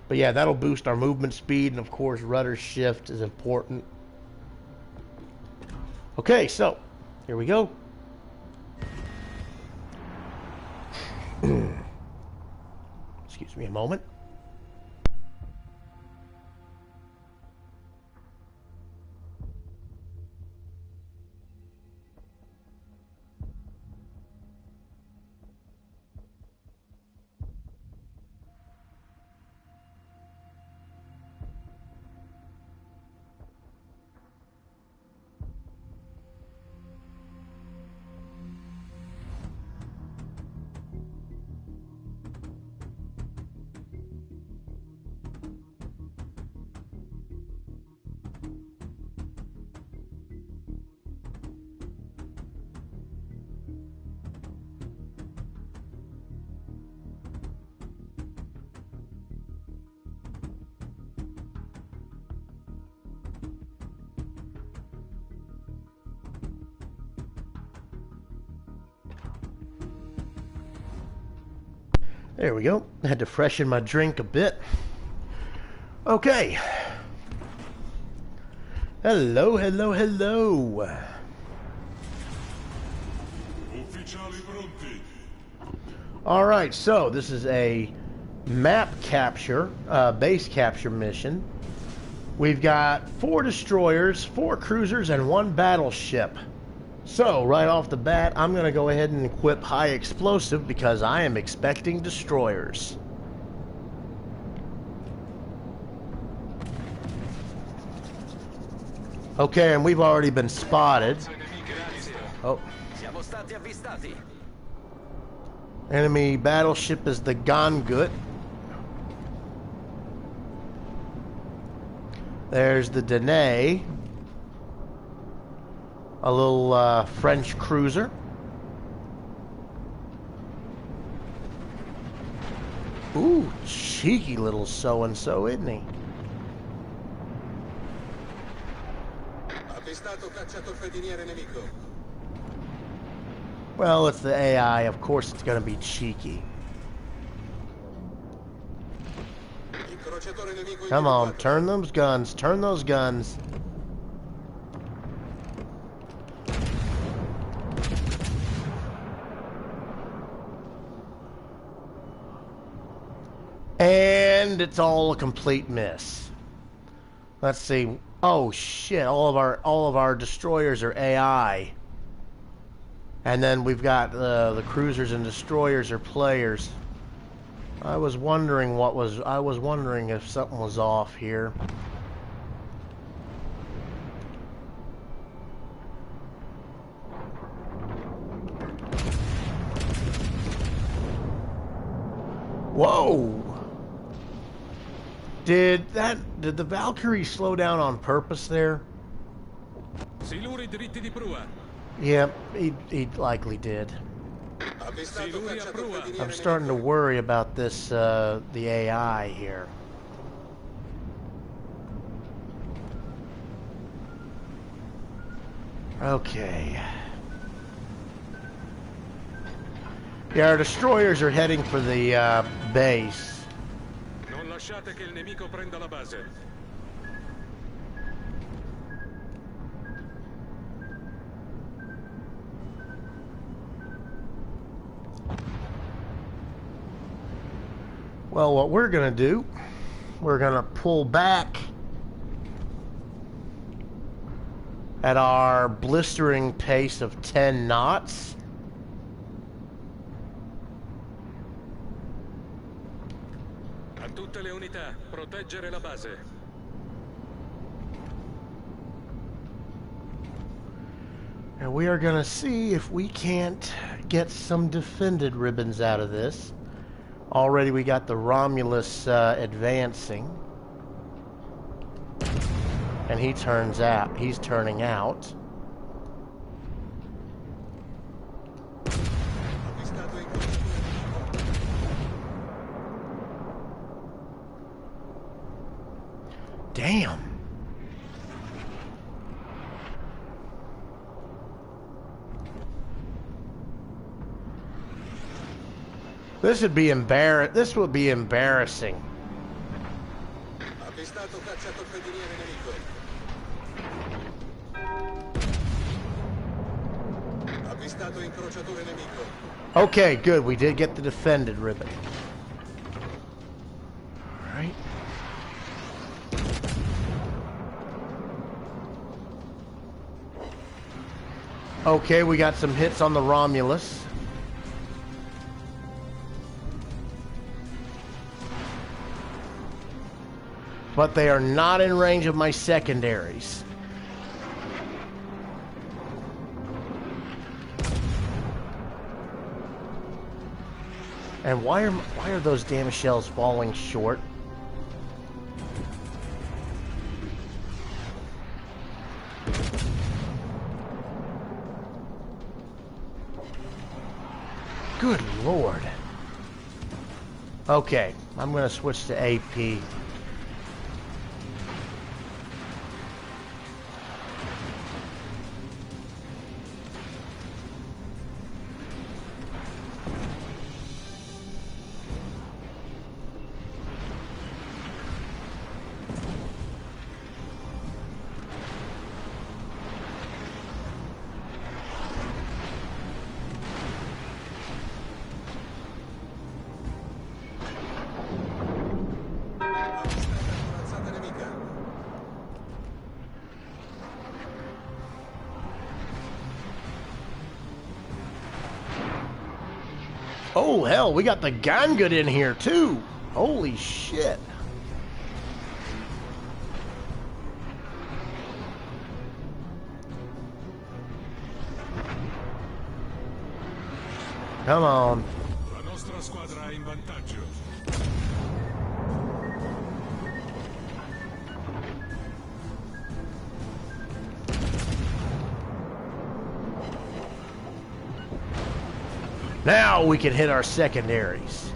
But yeah, that'll boost our movement speed, and of course rudder shift is important. Okay, so here we go. Excuse me a moment. There we go. I had to freshen my drink a bit. Okay. Hello, hello, hello. Alright, so this is a map capture, base capture mission. We've got 4 destroyers, 4 cruisers, and 1 battleship. So, right off the bat, I'm going to go ahead and equip high explosive because I am expecting destroyers. Okay, and we've already been spotted. Oh. Enemy battleship is the Gangut. There's the Danae. A little French cruiser. Ooh, cheeky little so-and-so, isn't he? Well, it's the AI. Of course it's going to be cheeky. Come on, turn those guns. Turn those guns. And it's all a complete miss. Let's see. Oh shit! All of our destroyers are AI. And then we've got the cruisers and destroyers are players. I was wondering if something was off here. Whoa! Did the Valkyrie slow down on purpose there? Siluri dritti di prua. Yep, he likely did. I'm starting to worry about this, the AI here. Okay. Yeah, our destroyers are heading for the base. Non lasciate che il nemico prenda la base. Well, what we're gonna do, we're gonna pull back at our blistering pace of 10 knots. A tutte le unità, proteggere la base. And we are gonna see if we can't get some defended ribbons out of this. Already we got the Romulus advancing. And he's turning out. Damn. This would be embarrassing. Okay, good. We did get the defended ribbon. All right. Okay, we got some hits on the Romulus. But they are not in range of my secondaries. And why are those damn shells falling short? Good Lord. Okay, I'm gonna switch to AP. Oh, hell, we got the Gangut in here, too. Holy shit. Come on. La nostra squadra è in vantaggio. Now we can hit our secondaries.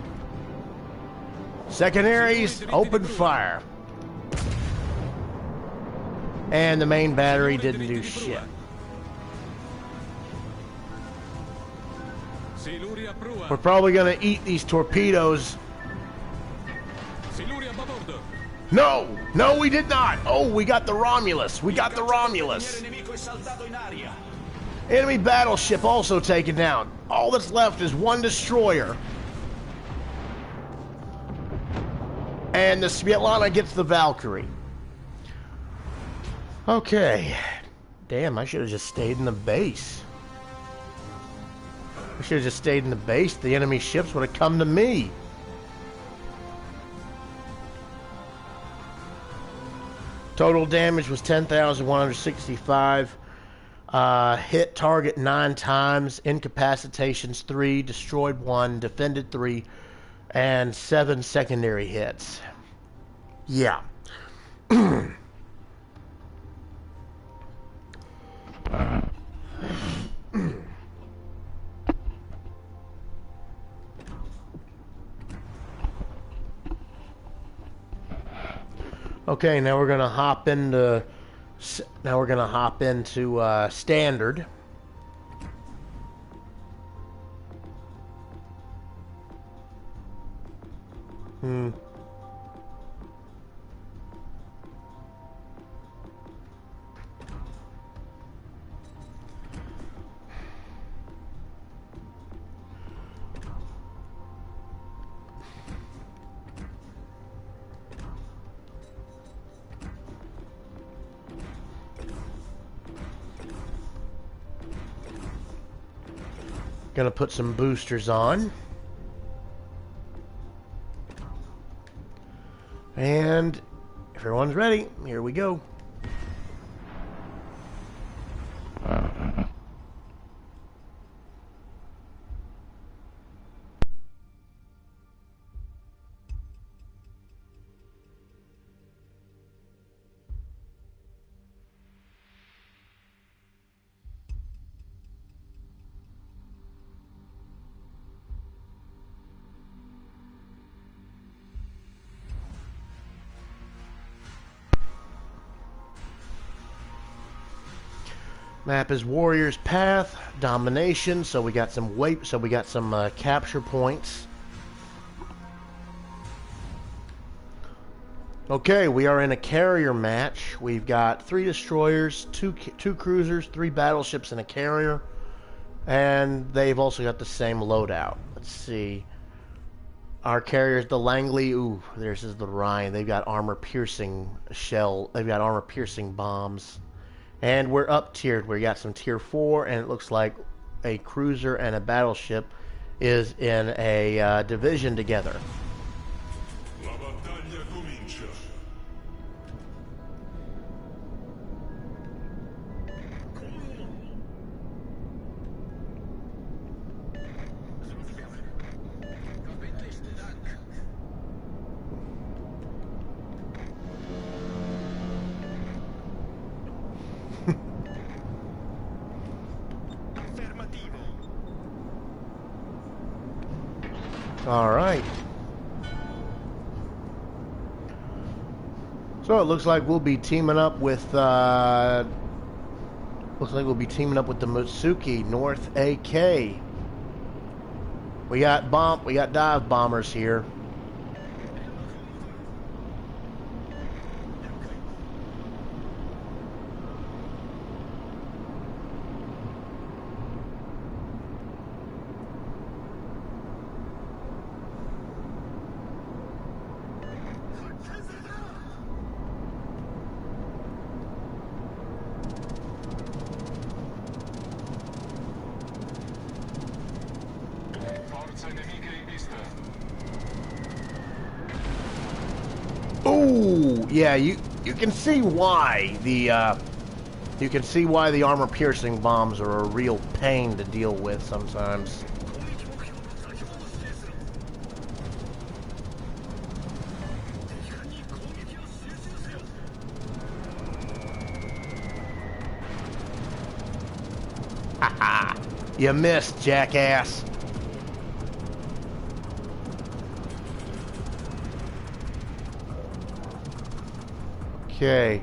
Secondaries, open fire. And the main battery didn't do shit. We're probably gonna eat these torpedoes. No! No, we did not! Oh, we got the Romulus! We got the Romulus! Enemy battleship also taken down. All that's left is one destroyer. And the Svetlana gets the Valkyrie. Okay. Damn, I should have just stayed in the base. I should have just stayed in the base. The enemy ships would have come to me. Total damage was 10,165. Hit target 9 times. Incapacitations 3. Destroyed 1. Defended 3. And 7 secondary hits. Yeah. Okay, now we're gonna hop into standard. Gonna put some boosters on. And if everyone's ready, here we go. Map is Warrior's Path, Domination, so we got some capture points. Okay, we are in a carrier match. We've got 3 destroyers, two cruisers, 3 battleships, and a carrier. And they've also got the same loadout. Let's see. Our carrier's the Langley. Ooh, there's the Ryan. They've got armor-piercing shell. They've got armor-piercing bombs. And we're up tiered. We got some tier 4, and it looks like a cruiser and a battleship is in a division together. La battaglia comincia. All right. So it looks like we'll be teaming up with the Mitsuki North AK. We got dive bombers here. Ooh, yeah, you can see why the armor-piercing bombs are a real pain to deal with sometimes. Haha, you missed, jackass. Okay.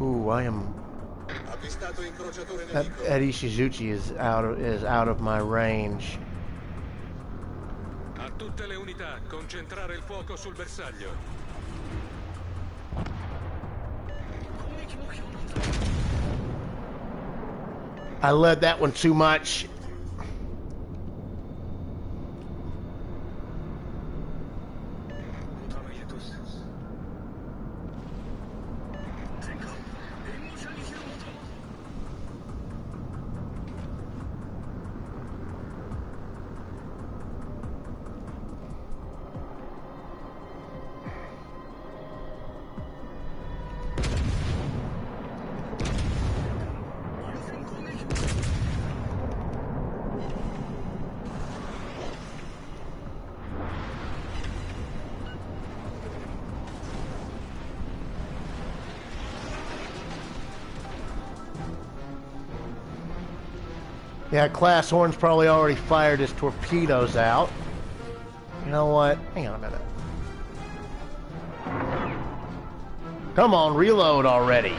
Ooh, I am. Avvistato incrociatore That nemico. Eddie Shizuchi is out of my range. A tutte le unità, concentrare il fuoco sul bersaglio. I led that one too much. Yeah, Class Horn's probably already fired his torpedoes out. You know what? Hang on a minute. Come on, reload already.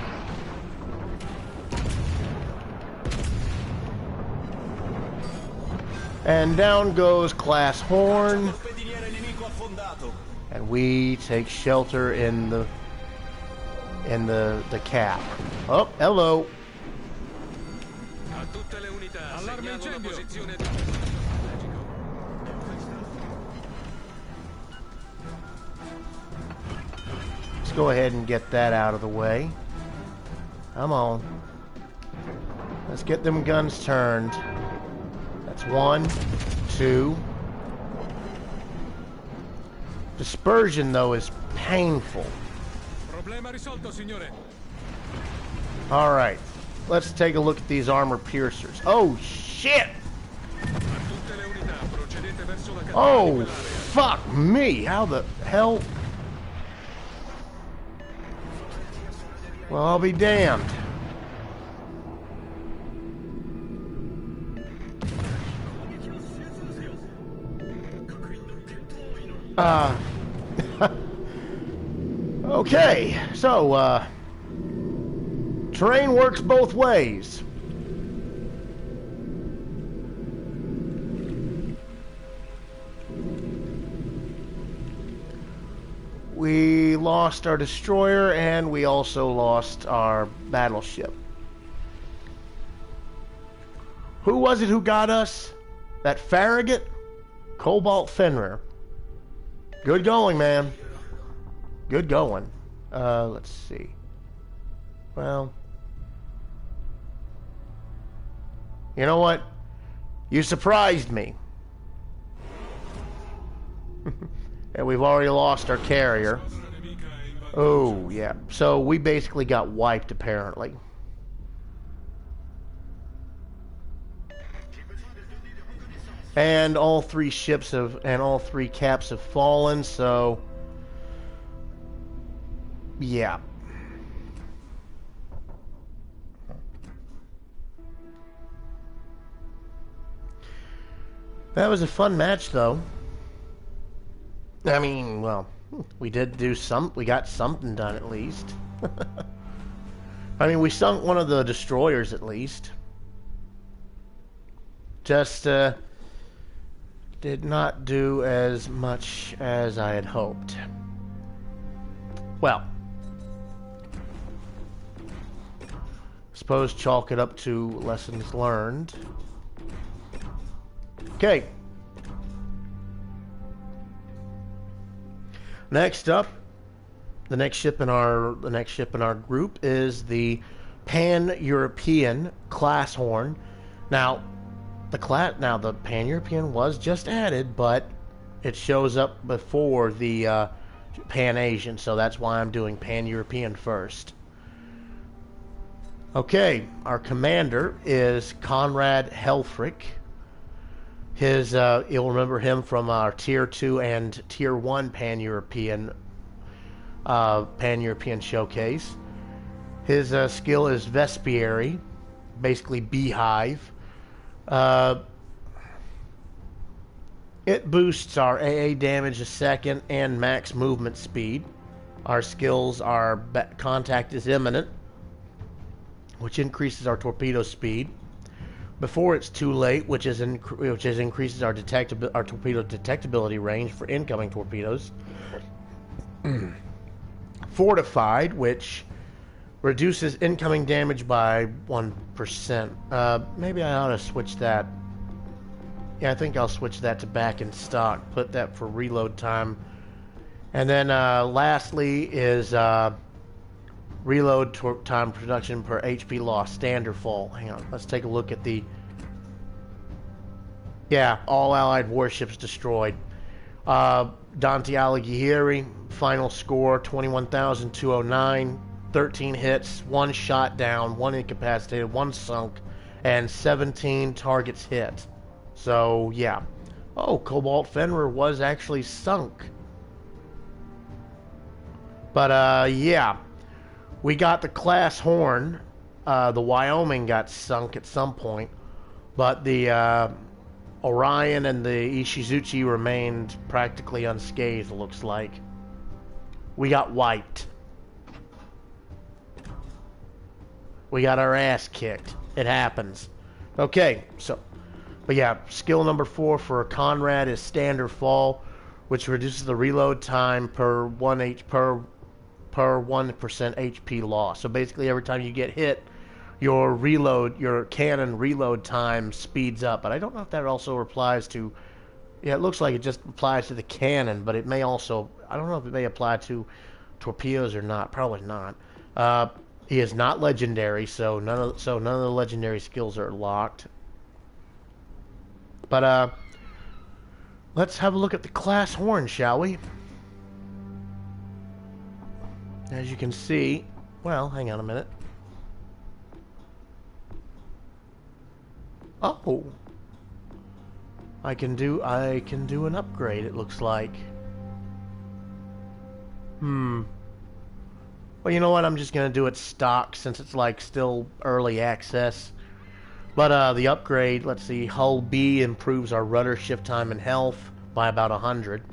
And down goes Class Horn. And we take shelter in the cap. Oh, hello. A tutte le unità, segnalo la posizione di... Let's go ahead and get that out of the way. Come on. Let's get them guns turned. That's 1, 2. Dispersion, though, is painful. Problema risolto, signore. All right. Let's take a look at these armor piercers. Oh, shit! Oh, fuck me! How the hell? Well, I'll be damned. Okay, so, terrain works both ways. We lost our destroyer, and we also lost our battleship. Who was it who got us? That Farragut? Cobalt Fenrir. Good going, man. Good going. Let's see. Well, you know what? You surprised me. And we've already lost our carrier. Oh, yeah. So we basically got wiped, apparently. And all three ships have, and all three caps have fallen, so... yeah. That was a fun match, though. I mean, well, we did do we got something done at least. I mean, we sunk one of the destroyers at least. Just, did not do as much as I had hoped. Well, suppose chalk it up to lessons learned. Okay. Next up, the next ship in our group is the Pan-European Class Horn. Now, the Pan-European was just added, but it shows up before the Pan-Asian, so that's why I'm doing Pan-European first. Okay, our commander is Conrad Helfrich. You'll remember him from our Tier 2 and Tier 1 Pan-European showcase. His skill is Vespiary, basically Beehive. It boosts our AA damage a second and max movement speed. Our skills are contact is imminent, which increases our torpedo speed. Before it's too late, which increases our torpedo detectability range for incoming torpedoes. Fortified, which reduces incoming damage by 1%. Maybe I ought to switch that. Yeah, I think I'll switch that to back in stock. Put that for reload time. And then lastly is reload time production per HP loss, standard fall. Hang on, let's take a look at the... Yeah, all allied warships destroyed. Dante Alighieri, final score 21,209, 13 hits, 1 shot down, 1 incapacitated, 1 sunk, and 17 targets hit. So, yeah. Oh, Cobalt Fenrir was actually sunk. But, yeah. We got the Class Horn. The Wyoming got sunk at some point. But the Orion and the Ishizuchi remained practically unscathed, looks like. We got wiped. We got our ass kicked. It happens. Okay, so... But yeah, skill number 4 for Conrad is standard fall, which reduces the reload time per 1% HP loss. So basically every time you get hit, your cannon reload time speeds up. But I don't know if that also applies to... Yeah, it looks like it just applies to the cannon, but it may also... I don't know if it may apply to torpedoes or not. Probably not. He is not legendary, so none of the legendary skills are locked. But let's have a look at the Class Horn, shall we? As you can see, well, hang on a minute. Oh, I can do an upgrade. It looks like. Well, you know what? I'm just gonna do it stock since it's like still early access. But the upgrade, let's see, Hull B improves our rudder shift time and health by about 100.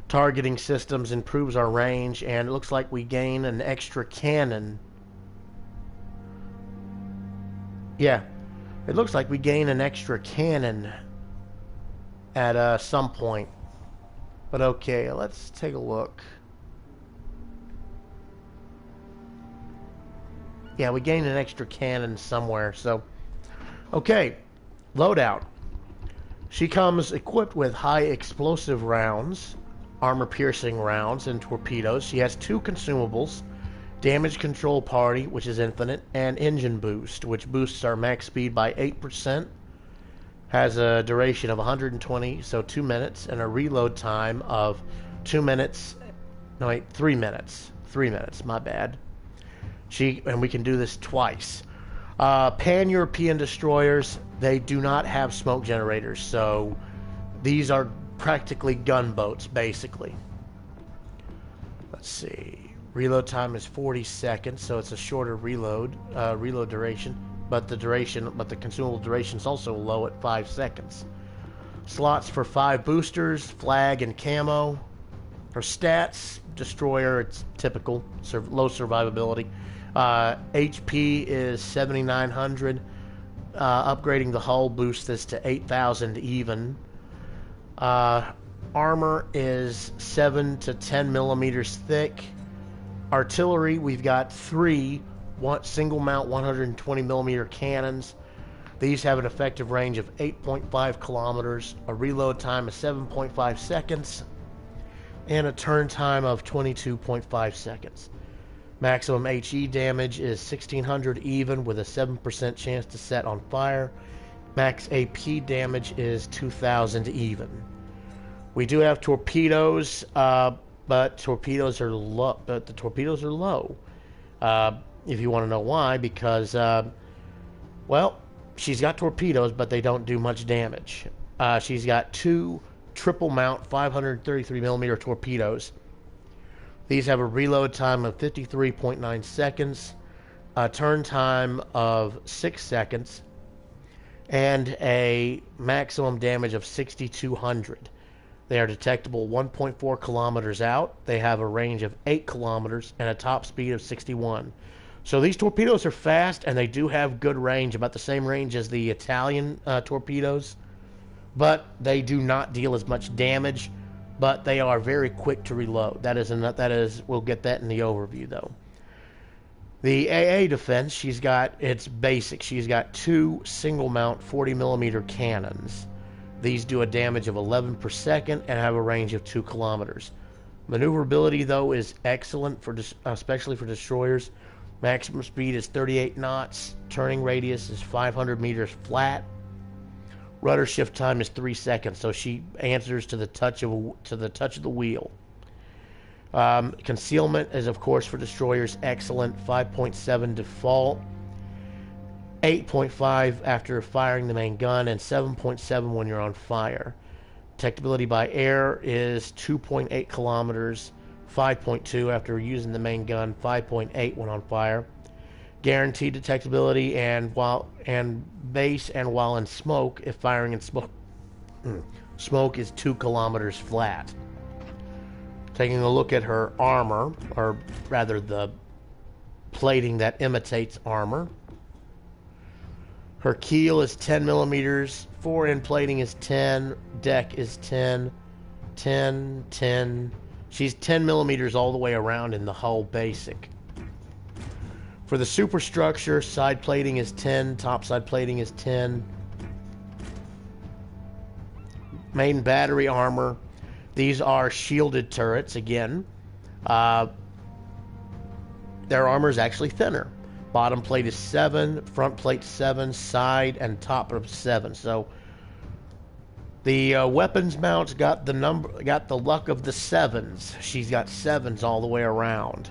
Targeting systems improves our range, and it looks like we gain an extra cannon. Yeah, it looks like we gain an extra cannon at some point. But okay, let's take a look. Yeah, we gain an extra cannon somewhere, so... Okay, loadout. She comes equipped with high explosive rounds, armor-piercing rounds, and torpedoes. She has 2 consumables, damage control party, which is infinite, and engine boost, which boosts our max speed by 8%, has a duration of 120, so 2 minutes, and a reload time of 2 minutes, no wait, 3 minutes. 3 minutes, my bad. And we can do this twice. Pan-European destroyers, they do not have smoke generators, so these are practically gunboats, basically. Let's see. Reload time is 40 seconds, so it's a shorter reload duration, but the consumable duration is also low at 5 seconds. Slots for 5 boosters, flag, and camo. Her stats, destroyer, it's typical, low survivability. HP is 7,900. Upgrading the hull boosts this to 8,000 even. Armor is 7 to 10 millimeters thick. Artillery, we've got 3 single mount 120 millimeter cannons. These have an effective range of 8.5 kilometers, a reload time of 7.5 seconds, and a turn time of 22.5 seconds. Maximum HE damage is 1,600 even with a 7% chance to set on fire. Max AP damage is 2,000 even. We do have torpedoes, but torpedoes are low. But the torpedoes are low. If you want to know why, because well, she's got torpedoes, but they don't do much damage. She's got 2 triple mount 533 millimeter torpedoes. These have a reload time of 53.9 seconds, a turn time of 6 seconds, and a maximum damage of 6,200. They are detectable 1.4 kilometers out. They have a range of 8 kilometers and a top speed of 61. So these torpedoes are fast, and they do have good range, about the same range as the Italian torpedoes. But they do not deal as much damage, but they are very quick to reload. That is, we'll get that in the overview, though. The AA defense, it's basic. She's got 2 single-mount 40mm cannons. These do a damage of 11 per second and have a range of 2 kilometers. Maneuverability, though, is excellent, especially for destroyers. Maximum speed is 38 knots. Turning radius is 500 meters flat. Rudder shift time is 3 seconds, so she answers to the touch of the wheel. Concealment is, of course, for destroyers excellent. 5.7 default. 8.5 after firing the main gun, and 7.7 when you're on fire. Detectability by air is 2.8 kilometers, 5.2 after using the main gun, 5.8 when on fire. Guaranteed detectability and while in smoke, if firing in smoke is 2 kilometers flat. Taking a look at her armor, or rather the plating that imitates armor. Her keel is 10 millimeters, fore end plating is 10, deck is 10, 10, 10. She's 10 millimeters all the way around in the hull basic. For the superstructure, side plating is 10, top side plating is 10. Main battery armor. These are shielded turrets again. Their armor is actually thinner. Bottom plate is 7, front plate 7, side and top of 7. So the weapons mounts got the luck of the 7s. She's got 7s all the way around.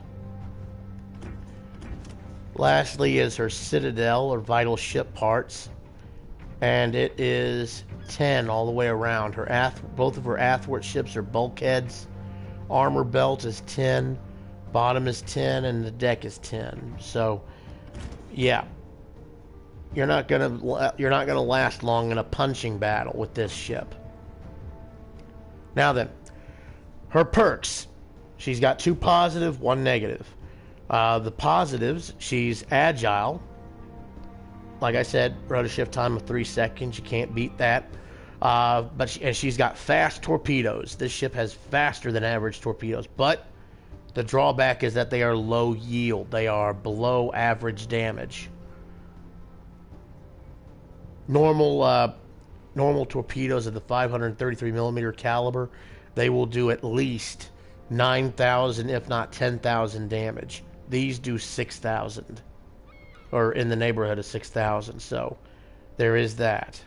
Lastly is her citadel, or vital ship parts, and it is 10 all the way around. Both of her athwart ships are bulkheads. Armor belt is 10, bottom is 10, and the deck is 10. So yeah, you're not gonna last long in a punching battle with this ship. Now then, her perks. She's got 2 positive, 1 negative. The positives: she's agile. Like I said, rudder shift time of 3 seconds. You can't beat that. But she's got fast torpedoes. This ship has faster than average torpedoes, but the drawback is that they are low yield. They are below average damage. Normal torpedoes of the 533mm caliber, they will do at least 9,000, if not 10,000 damage. These do 6,000, or in the neighborhood of 6,000. So there is that.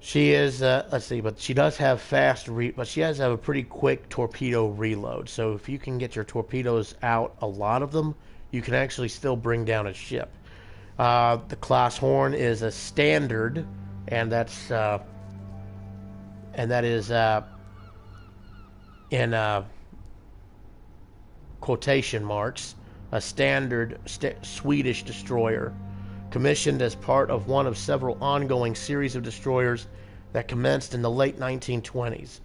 She is, let's see, but she does have but she does have a pretty quick torpedo reload. So if you can get your torpedoes out, a lot of them, you can actually still bring down a ship. The class horn is a standard, and that is in quotation marks, a standard Swedish destroyer, commissioned as part of one of several ongoing series of destroyers that commenced in the late 1920s.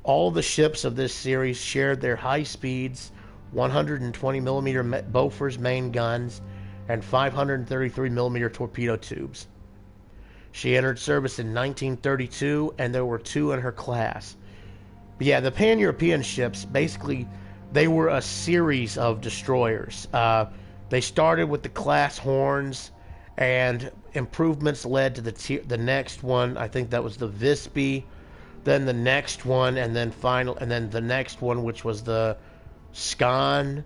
All the ships of this series shared their high speeds, 120mm Bofors main guns, and 533mm torpedo tubes. She entered service in 1932, and there were 2 in her class. But yeah, the Pan-European ships, basically, they were a series of destroyers. They started with the class horns, and improvements led to the next one. I think that was the Visby, then the next one, and then the next one, which was the Skan,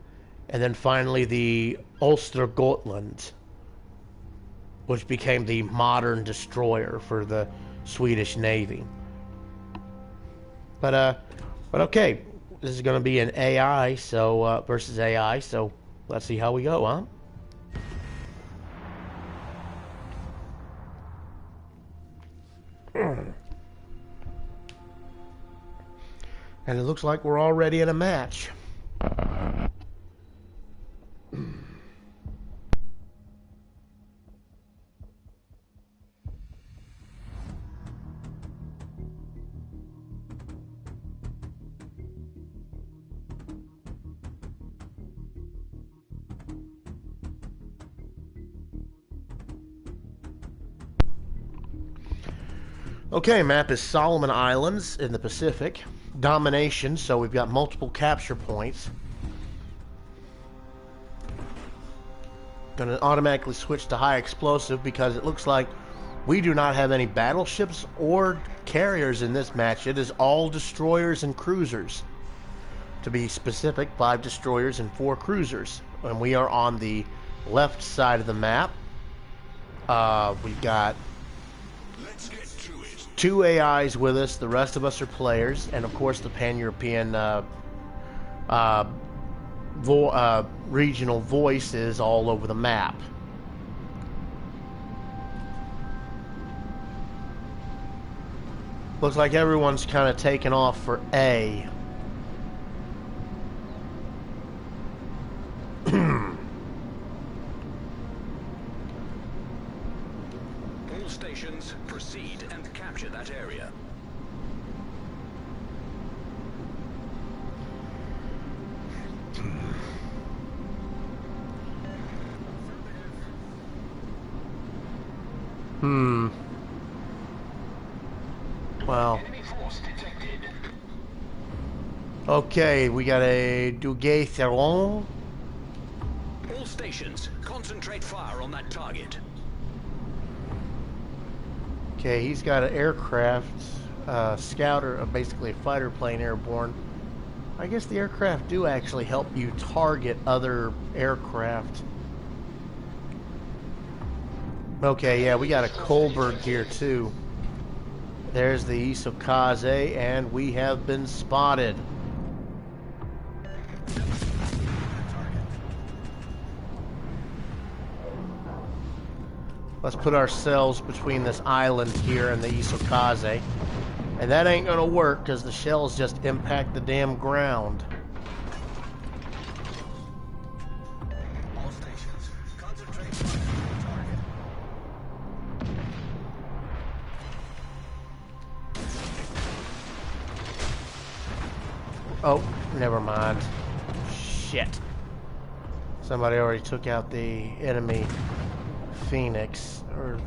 and then finally the Östergötland, which became the modern destroyer for the Swedish Navy. But okay, this is going to be an AI versus AI, so let's see how we go, huh? And it looks like we're already in a match. Okay, map is Solomon Islands in the Pacific. Domination, so we've got multiple capture points. Gonna automatically switch to high explosive because it looks like we do not have any battleships or carriers in this match. It is all destroyers and cruisers. To be specific, 5 destroyers and 4 cruisers. And we are on the left side of the map. We've got 2 AIs with us. The rest of us are players. And of course the Pan-European regional voices all over the map. Looks like everyone's kind of taken off for A. All stations, proceed and capture that area. Well. Okay, we got a DeviantART. All stations, concentrate fire on that target. Okay, he's got an aircraft, scouter, basically a fighter plane airborne. I guess the aircraft do actually help you target other aircraft. Okay, yeah, we got a Kolberg here too. There's the SOWxRogueDragoon's, and we have been spotted. Let's put ourselves between this island here and the SOWxRogueDragoon's. And that ain't gonna work because the shells just impact the damn ground. All stations, concentrate fire on the target. Oh, never mind. Shit. Somebody already took out the enemy Phoenix. Or...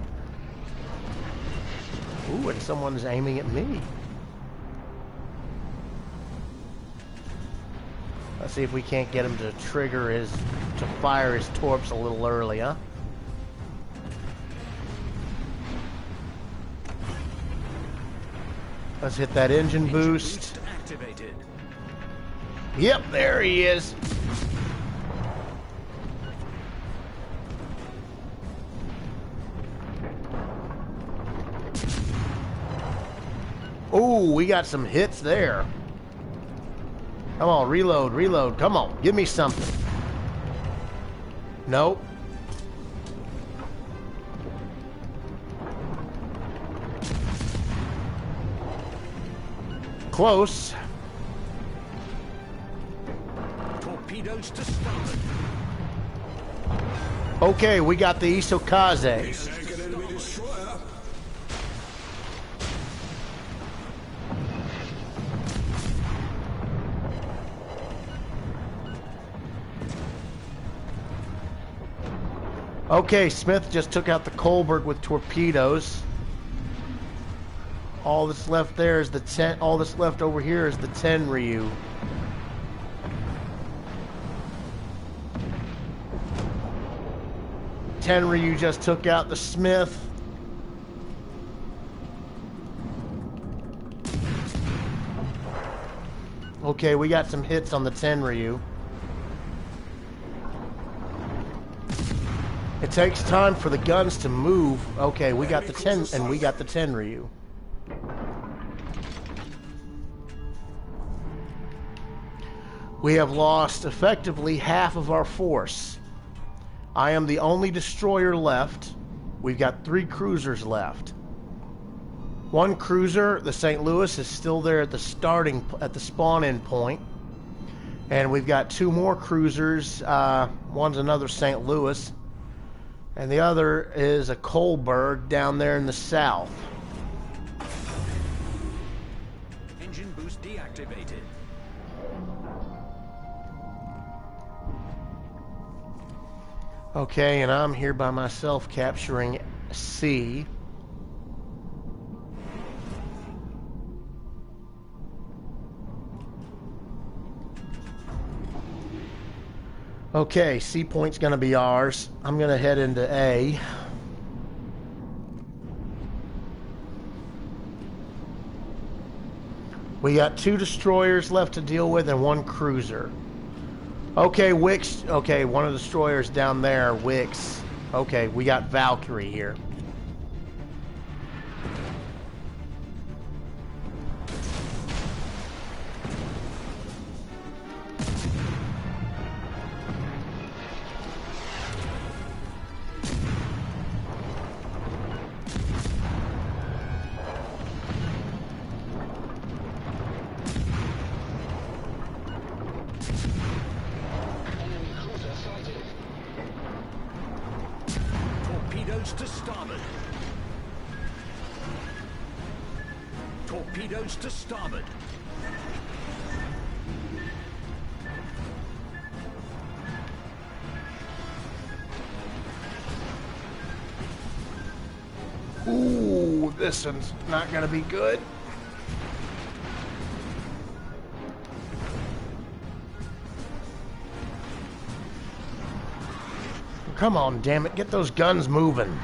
Ooh, and someone's aiming at me. Let's see if we can't get him to trigger his... to fire his torps a little early, huh? Let's hit that engine boost. Activated. Yep, there he is. Oh, we got some hits there. Come on, reload, reload. Come on, give me something. Nope. Close. Torpedoes to starboard. Okay, we got the SOWxRogueDragoon's. Okay, Smith just took out the Kolberg with torpedoes. All that's left there is the 10. All that's left over here is the 10 Ryu. Ryu just took out the Smith. Okay, we got some hits on the 10 Ryu. It takes time for the guns to move. Okay, we got the 10 and we got the 10 Ryu. We have lost effectively half of our force. I am the only destroyer left. We've got 3 cruisers left. 1 cruiser, the St. Louis, is still there at the spawn-in point. And we've got 2 more cruisers. One's another St. Louis. And the other is a Kolberg down there in the south. Engine boost deactivated. Okay, and I'm here by myself capturing C. Okay, C point's gonna be ours. I'm gonna head into A. We got 2 destroyers left to deal with and 1 cruiser. Okay, Wix. Okay, one of the destroyers down there, Wix. Okay, we got Valkyrie here. Torpedoes to starboard. Torpedoes to starboard. Ooh, this one's not gonna be good. Come on, damn it, get those guns moving.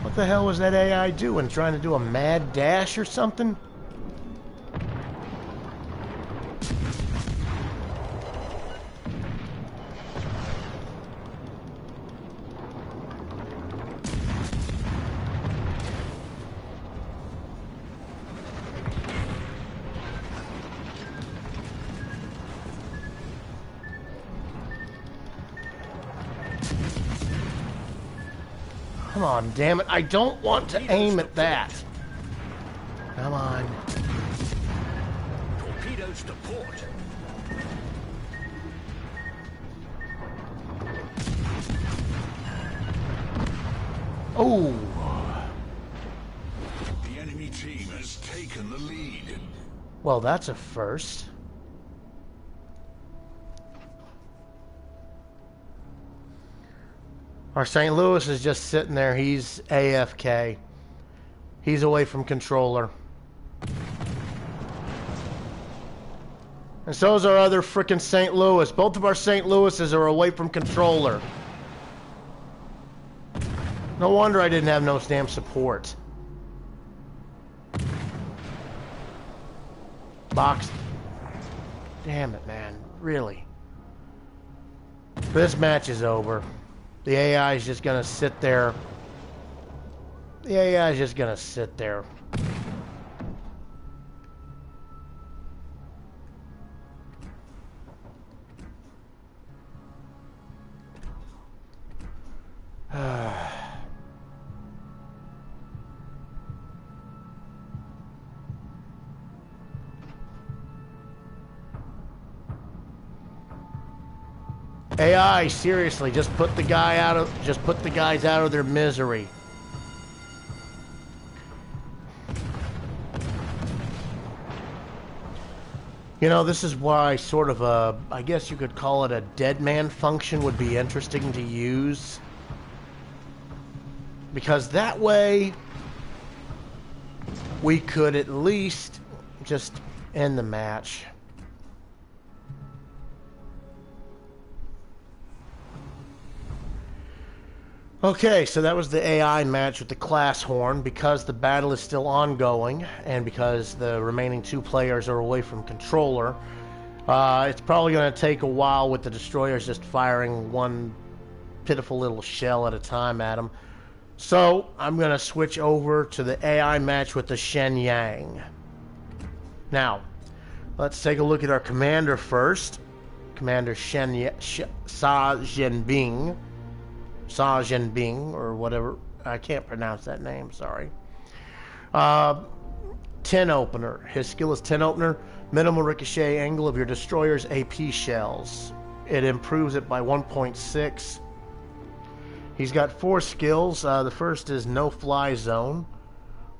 What the hell was that AI doing? Trying to do a mad dash or something? Come on, damn it. I don't want to aim at that. Come on. Torpedoes to port. Oh. The enemy team has taken the lead. Well, that's a first. Our St. Louis is just sitting there. He's AFK. He's away from controller. And so is our other frickin' St. Louis. Both of our St. Louises are away from controller. No wonder I didn't have no damn support. Box. Damn it, man. Really. This match is over. The AI is just gonna sit there. The AI is just gonna sit there. AI, seriously, just put the guys out of their misery. You know, this is why sort of a, I guess you could call it a dead man function would be interesting to use. Because that way, we could at least just end the match. Okay, so that was the AI match with the class horn. Because the battle is still ongoing, and because the remaining 2 players are away from controller, it's probably going to take a while with the destroyers just firing one pitiful little shell at a time at them. So, I'm going to switch over to the AI match with the Shenyang. Now, let's take a look at our commander first. Commander Sa Zhenbing. Sa Zhenbing, or whatever. I can't pronounce that name, sorry. 10 opener. His skill is 10 opener. Minimal ricochet angle of your destroyer's AP shells. it improves it by 1.6. He's got 4 skills. The first is No Fly Zone,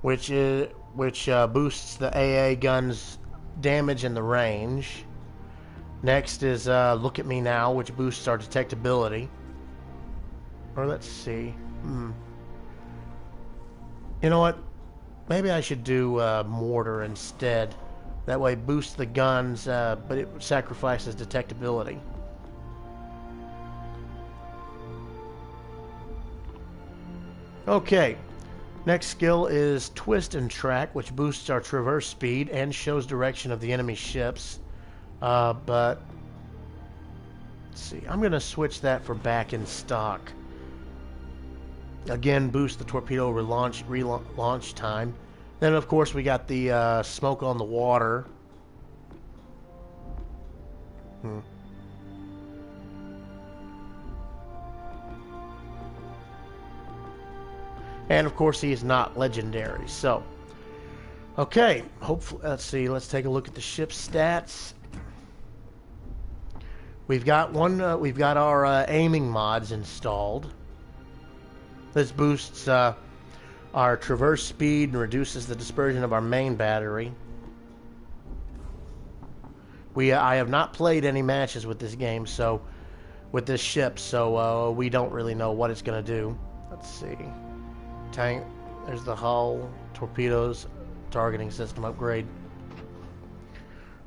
which boosts the AA gun's damage and the range. Next is Look at Me Now, which boosts our detectability. Or let's see. You know what? Maybe I should do Mortar instead. That way it boosts the guns, but it sacrifices detectability. Okay. Next skill is Twist and Track, which boosts our traverse speed and shows direction of the enemy ships. But let's see. I'm going to switch that for back in stock. Again, boost the torpedo relaunch time. Then, of course, we got the Smoke on the Water. And, of course, he is not legendary. So, okay. Hopefully, let's see. Let's take a look at the ship's stats. We've got we've got our aiming mods installed. This boosts our traverse speed and reduces the dispersion of our main battery. I have not played any matches with this game, so with this ship, so we don't really know what it's going to do. Let's see. Tank. There's the hull, torpedoes, targeting system upgrade.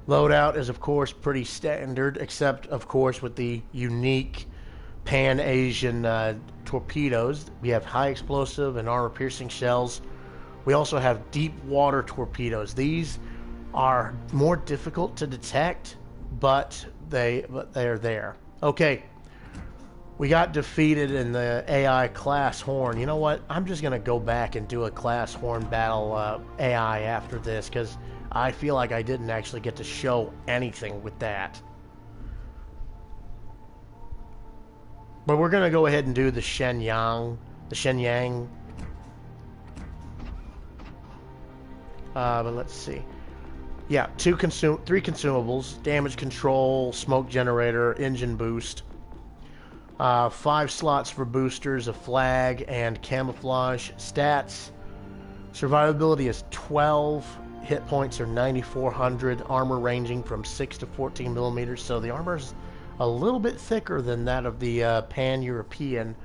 Loadout is, of course, pretty standard, except, of course, with the unique Pan-Asian torpedoes. We have high explosive and armor-piercing shells. We also have deep water torpedoes. These are more difficult to detect, but they are there. Okay, we got defeated in the AI class horn. You know what? I'm just gonna go back and do a class horn battle AI after this, because I feel like I didn't actually get to show anything with that. But we're going to go ahead and do the Shenyang. But let's see. Yeah, 3 consumables. Damage control, smoke generator, engine boost. 5 slots for boosters, a flag, and camouflage. Stats. Survivability is 12. Hit points are 9,400. Armor ranging from 6 to 14 millimeters. So the armor's a little bit thicker than that of the Pan-European.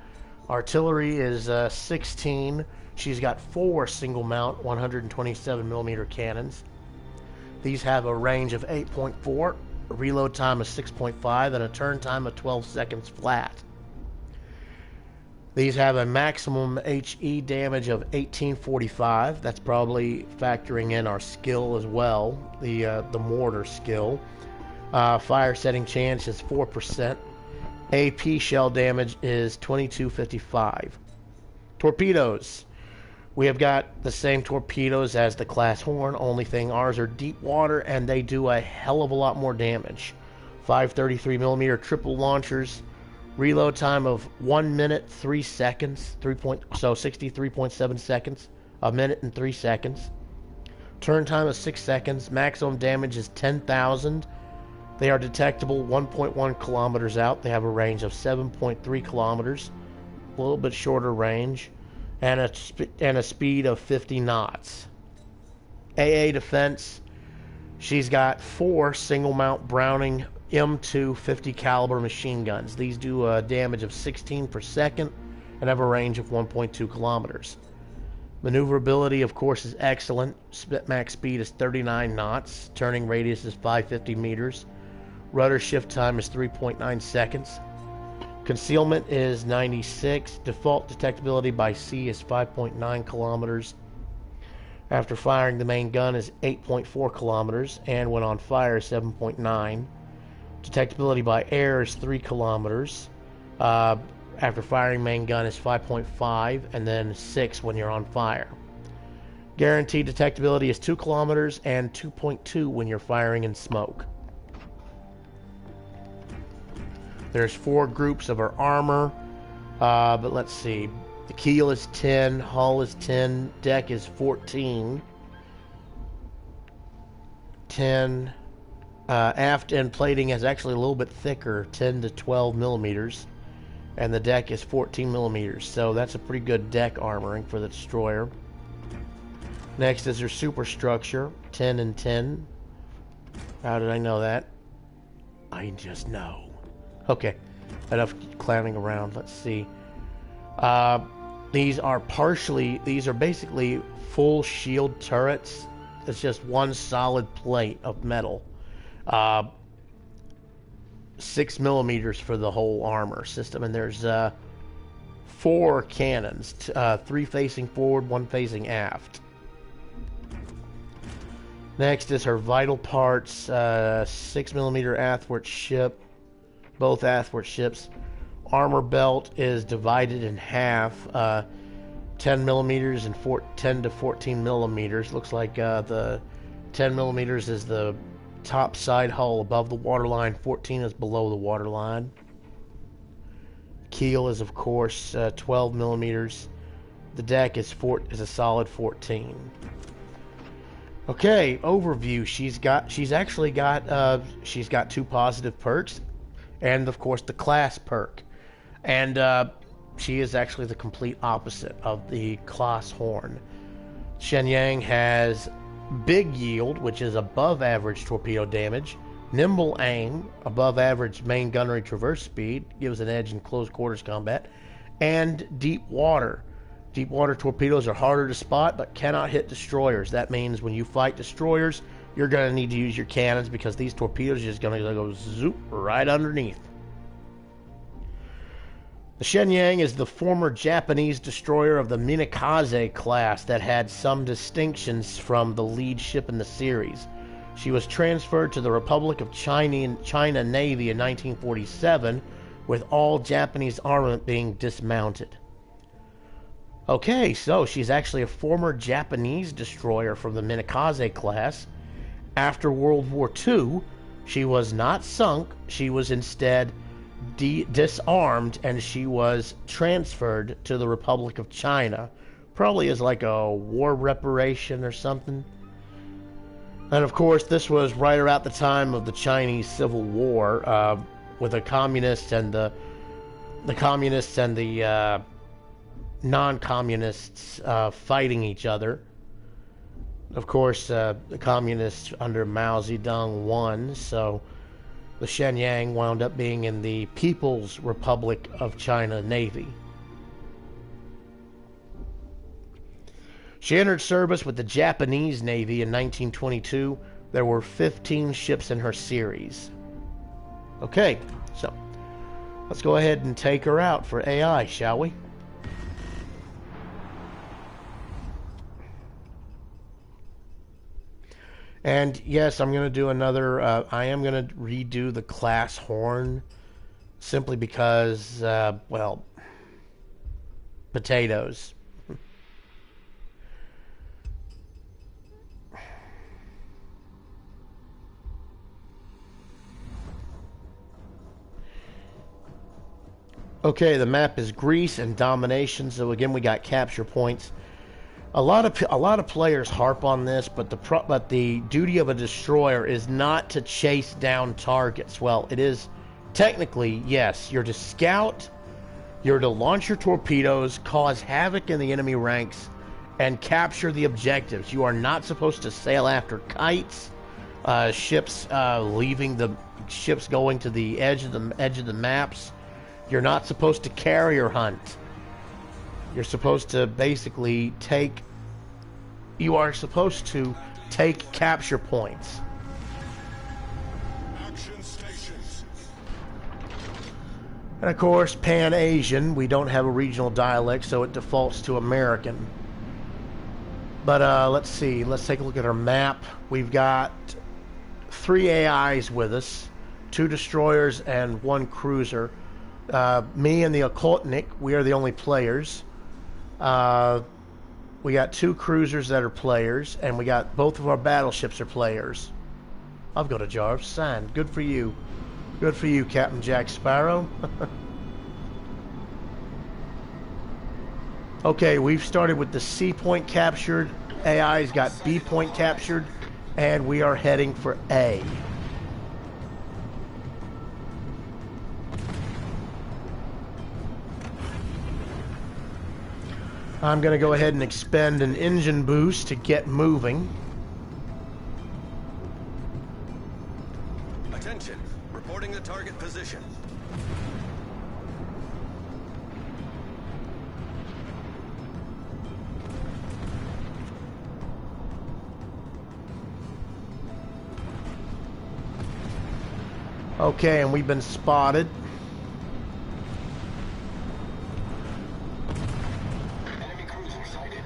Artillery is 16. She's got 4 single mount 127 millimeter cannons. These have a range of 8.4, a reload time of 6.5, and a turn time of 12 seconds flat. These have a maximum HE damage of 1845. That's probably factoring in our skill as well, the mortar skill. Fire setting chance is 4%. AP shell damage is 2255. Torpedoes. We have got the same torpedoes as the class horn. Only thing, ours are deep water and they do a hell of a lot more damage. 533 millimeter triple launchers. Reload time of 1 minute 3 seconds. 63.7 seconds. A minute and 3 seconds. Turn time of 6 seconds. Maximum damage is 10,000. They are detectable 1.1 kilometers out. They have a range of 7.3 kilometers, a little bit shorter range, and a speed of 50 knots. AA defense, she's got 4 single mount Browning M2 50 caliber machine guns. These do a damage of 16 per second and have a range of 1.2 kilometers. Maneuverability, of course, is excellent. Max speed is 39 knots. Turning radius is 550 meters. Rudder shift time is 3.9 seconds. Concealment is 96. Default detectability by sea is 5.9 kilometers. After firing, the main gun is 8.4 kilometers, and when on fire, 7.9. Detectability by air is 3 kilometers. After firing, main gun is 5.5, and then 6 when you're on fire. Guaranteed detectability is 2 kilometers and 2.2 when you're firing in smoke. There's 4 groups of our armor, but let's see. The keel is 10, hull is 10, deck is 14. 10, Aft end plating is actually a little bit thicker, 10 to 12 millimeters, and the deck is 14 millimeters, so that's a pretty good deck armoring for the destroyer. Next is her superstructure, 10 and 10. How did I know that? I just know. Okay, enough clowning around. Let's see. These are basically full shield turrets. It's just one solid plate of metal. 6 millimeters for the whole armor system, and there's 4 cannons, 3 facing forward, 1 facing aft. Next is her vital parts, 6 millimeter athwart ship, both athwart ships. Armor belt is divided in half, 10 millimeters and 10 to 14 millimeters. Looks like the 10 millimeters is the top side hull above the waterline, 14 is below the waterline. Keel is, of course, 12 millimeters. The deck is a solid 14. Okay, overview. She's got 2 positive perks, and of course the class perk. And she is actually the complete opposite of the class horn. Shenyang has big yield, which is above average torpedo damage, nimble aim, above average main gunnery traverse speed, gives an edge in close quarters combat, and deep water. Deep water torpedoes are harder to spot but cannot hit destroyers. That means when you fight destroyers, you're going to need to use your cannons because these torpedoes are just going to go zoop right underneath. The Shenyang is the former Japanese destroyer of the Minakaze class that had some distinctions from the lead ship in the series. She was transferred to the Republic of China Navy in 1947, with all Japanese armament being dismounted. Okay, so she's actually a former Japanese destroyer from the Minakaze class. After World War II, she was not sunk, she was instead disarmed, and she was transferred to the Republic of China, probably as like a war reparation or something. And of course, this was right around the time of the Chinese Civil War, with the communists and the non-communists fighting each other. Of course, the communists under Mao Zedong won, so the Shenyang wound up being in the People's Republic of China Navy. She entered service with the Japanese Navy in 1922. There were 15 ships in her series. Okay, so let's go ahead and take her out for AI, shall we? And yes, I'm going to do another, I am going to redo the class horn, simply because, well, potatoes. Okay, the map is Greece and Domination, so again we got capture points. A lot of players harp on this, but the duty of a destroyer is not to chase down targets. Well, it is technically, yes. You're to scout, you're to launch your torpedoes, cause havoc in the enemy ranks, and capture the objectives. You are not supposed to sail after kites, ships going to the edge of the maps. You're not supposed to carrier hunt. You're supposed to basically take capture points. Action stations. And of course, Pan-Asian, we don't have a regional dialect, so it defaults to American. But let's see, let's take a look at our map. We've got 3 AIs with us, 2 destroyers and 1 cruiser. Me and the Occultnik, we are the only players. We got 2 cruisers that are players, and we got both of our battleships are players. I've got a jar of sand. Good for you. Good for you, Captain Jack Sparrow. Okay, we've started with the C point captured. AI's got B point captured, and we are heading for A. I'm going to go ahead and expend an engine boost to get moving. Attention. Reporting the target position. Okay, and we've been spotted. Enemy cruiser sighted.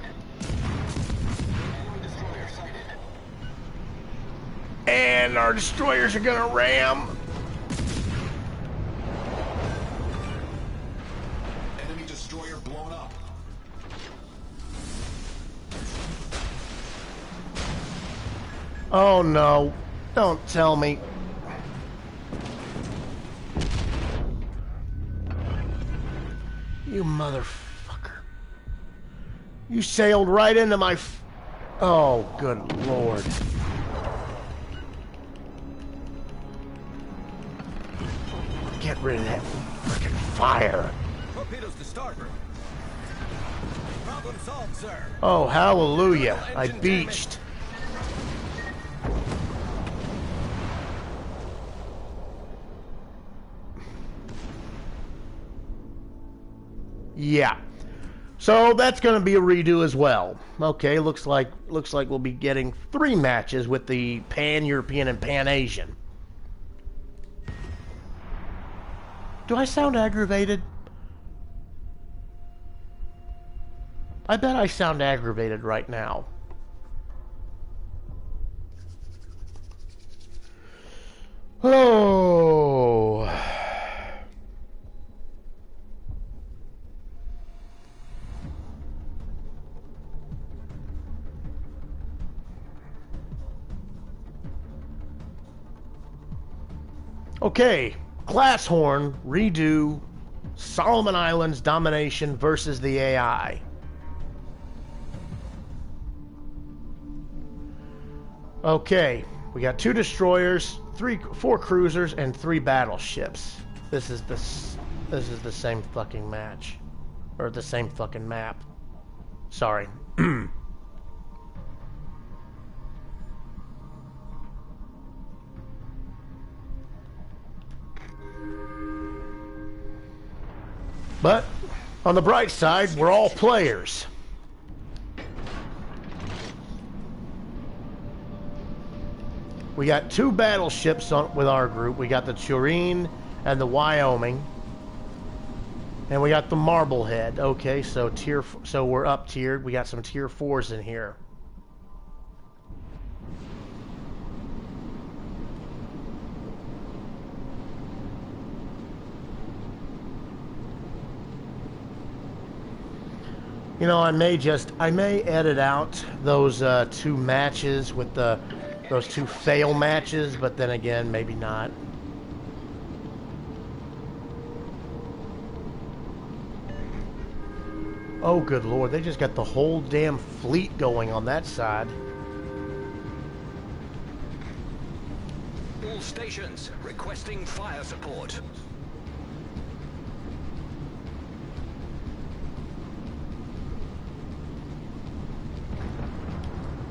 Enemy destroyer sighted. And our destroyers are gonna ram. Enemy destroyer blown up. Oh no, don't tell me. You motherfucker. You sailed right into my oh, good lord. Get rid of that freaking fire. Torpedoes to starboard. Problem solved, sir. Oh, hallelujah. I beached. Yeah. So that's going to be a redo as well. Okay, looks like we'll be getting 3 matches with the Pan-European and Pan-Asian. Do I sound aggravated? I bet I sound aggravated right now. Oh. Okay, Glasshorn, redo, Solomon Islands domination versus the AI. Okay, we got 2 destroyers, 4 cruisers, and 3 battleships. This is the same fucking match, or the same fucking map. Sorry. But on the bright side, we're all players. We got 2 battleships with our group. We got the Turin and the Wyoming. And we got the Marblehead. Okay, so we're up tiered. We got some tier 4s in here. You know, I may edit out those 2 matches with those 2 fail matches, but then again, maybe not. Oh, good lord, they just got the whole damn fleet going on that side. All stations requesting fire support.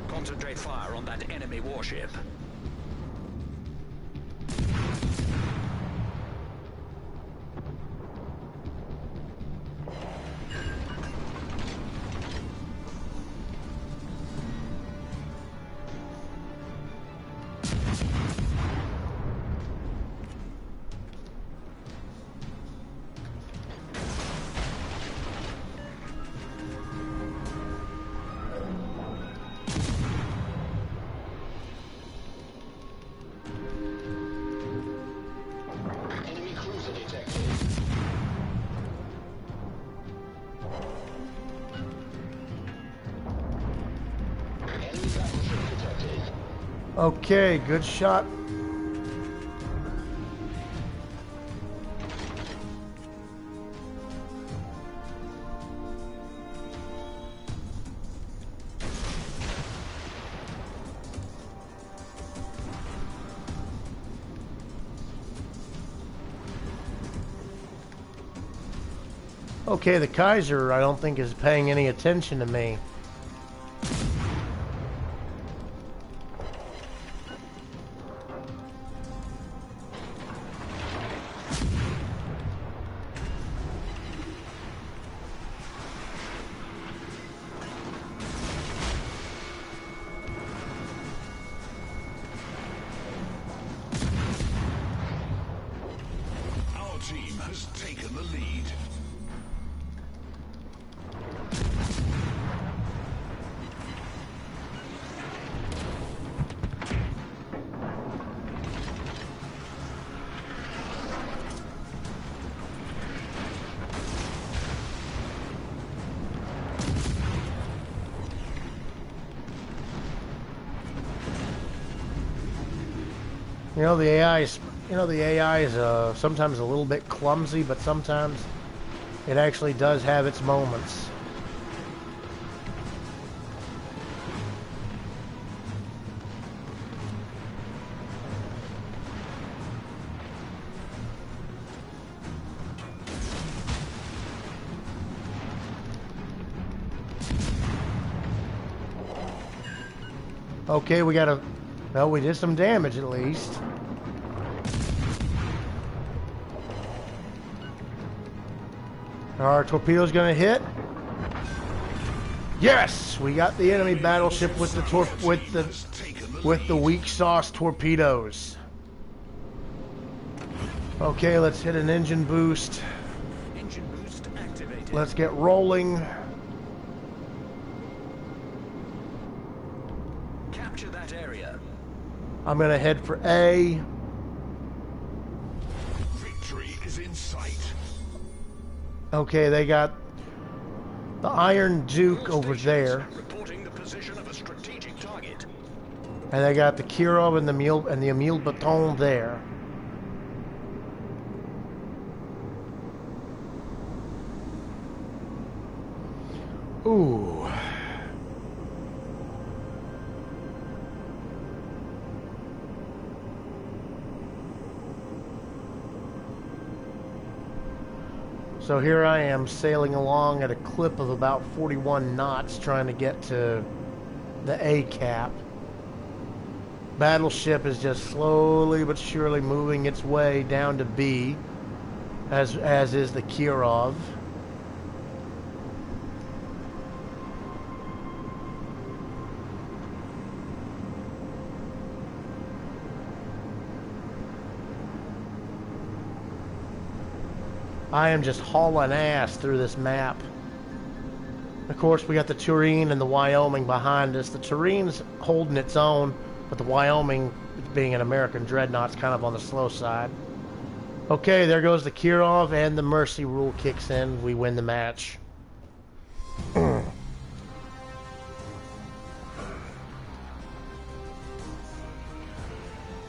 Concentrate fire on that enemy warship. Okay, good shot. Okay, the Kaiser, I don't think, is paying any attention to me. Our team has taken the lead. You know, the AI is sometimes a little bit clumsy, but sometimes it actually does have its moments. Okay, we got a... Well, we did some damage at least. Our torpedo's gonna hit. Yes, we got the enemy battleship with the weak sauce torpedoes. Okay, let's hit an engine boost. Engine boost activated. Let's get rolling. Capture that area. I'm gonna head for A. Victory is in sight. Okay, they got the Iron Duke over there, Reporting the position of a strategic target. and they got the Kirov and the Emile Baton there. Ooh. So here I am sailing along at a clip of about 41 knots trying to get to the A cap. Battleship is just slowly but surely moving its way down to B, as is the Kirov. I am just hauling ass through this map. Of course, we got the Tureen and the Wyoming behind us. The Tureen's holding its own, but the Wyoming, being an American dreadnought, is kind of on the slow side. Okay, there goes the Kirov, and the Mercy rule kicks in. We win the match.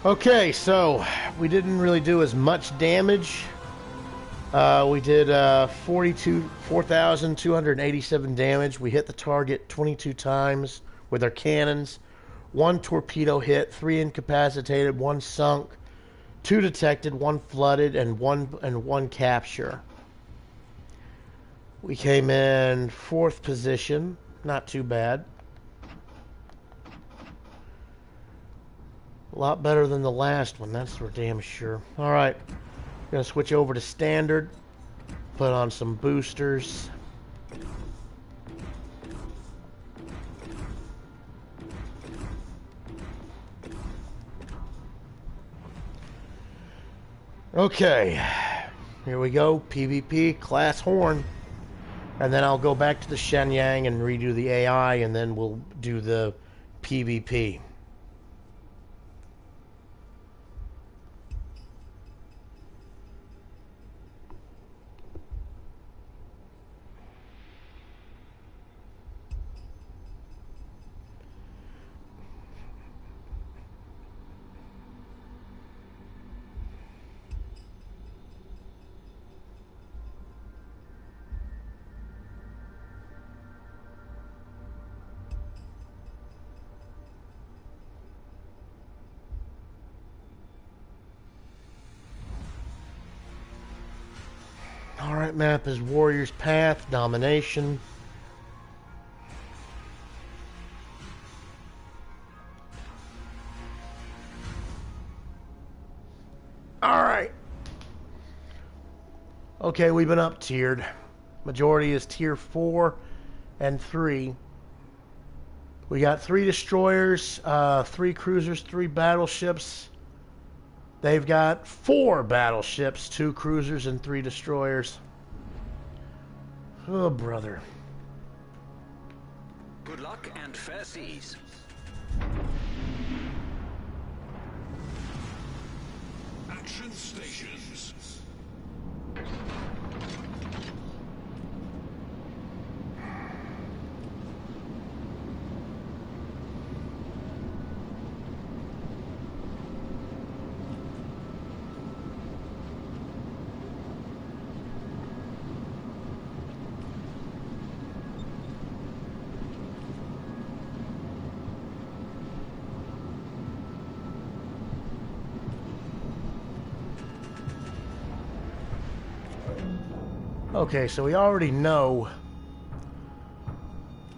Okay, so we didn't really do as much damage. We did 4,287 damage. We hit the target 22 times with our cannons. 1 torpedo hit, 3 incapacitated, 1 sunk, 2 detected, 1 flooded, and one capture. We came in 4th position. Not too bad. A lot better than the last one, that's for damn sure. Alright. Gonna switch over to standard, put on some boosters. Okay, here we go, PvP, class horn. And then I'll go back to the Shenyang and redo the AI, and then we'll do the PvP. Current map is Warrior's Path, Domination. Alright. Okay, we've been up-tiered. Majority is tier 4 and 3. We got 3 destroyers, 3 cruisers, 3 battleships. They've got 4 battleships, 2 cruisers, and 3 destroyers. Oh, brother. Good luck and fair seas. Action stations. Okay, so we already know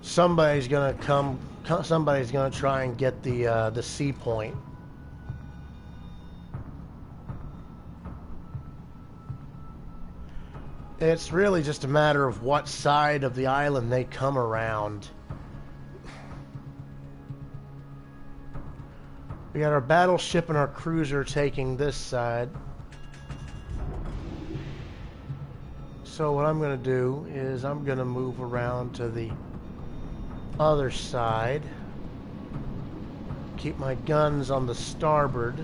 somebody's gonna somebody's gonna try and get the C point. It's really just a matter of what side of the island they come around. We got our battleship and our cruiser taking this side. So what I'm going to do is I'm going to move around to the other side. Keep my guns on the starboard.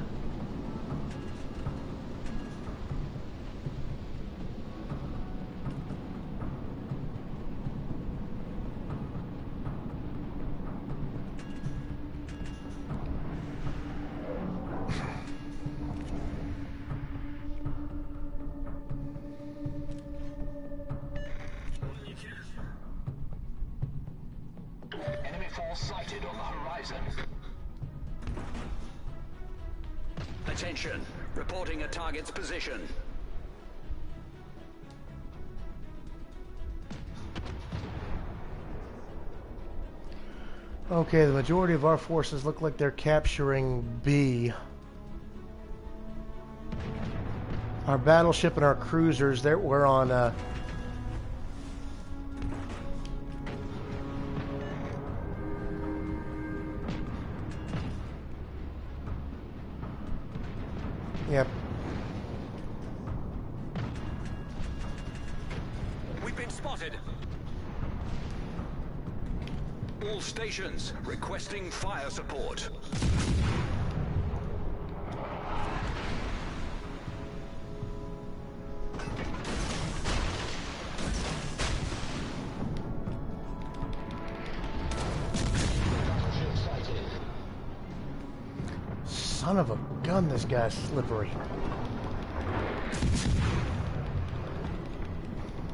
Enemy force sighted on the horizon. Attention. Reporting a target's position. Okay, the majority of our forces look like they're capturing B. Our battleship and our cruisers, we're on Yep. We've been spotted. All stations requesting fire support. Son of a gun, this guy's slippery.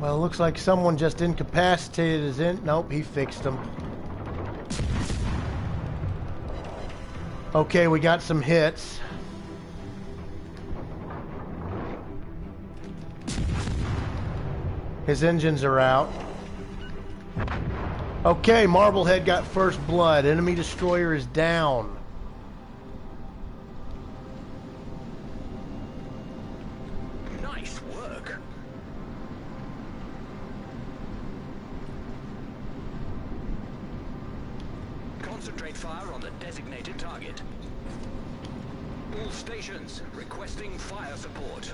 Well, it looks like someone just incapacitated his Nope, he fixed him. Okay, we got some hits. His engines are out. Okay, Marblehead got first blood. Enemy destroyer is down. Nice work. Concentrate fire on the designated target. All stations requesting fire support.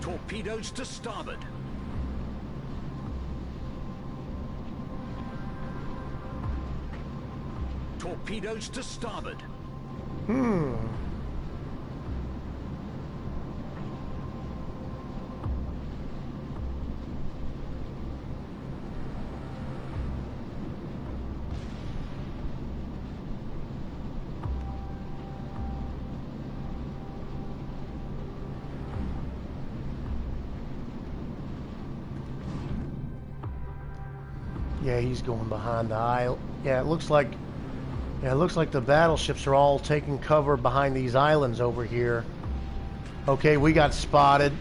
Torpedoes to starboard. Torpedoes to starboard. Yeah, he's going behind the isle. Yeah, it looks like. Yeah, it looks like the battleships are all taking cover behind these islands over here. Okay, we got spotted.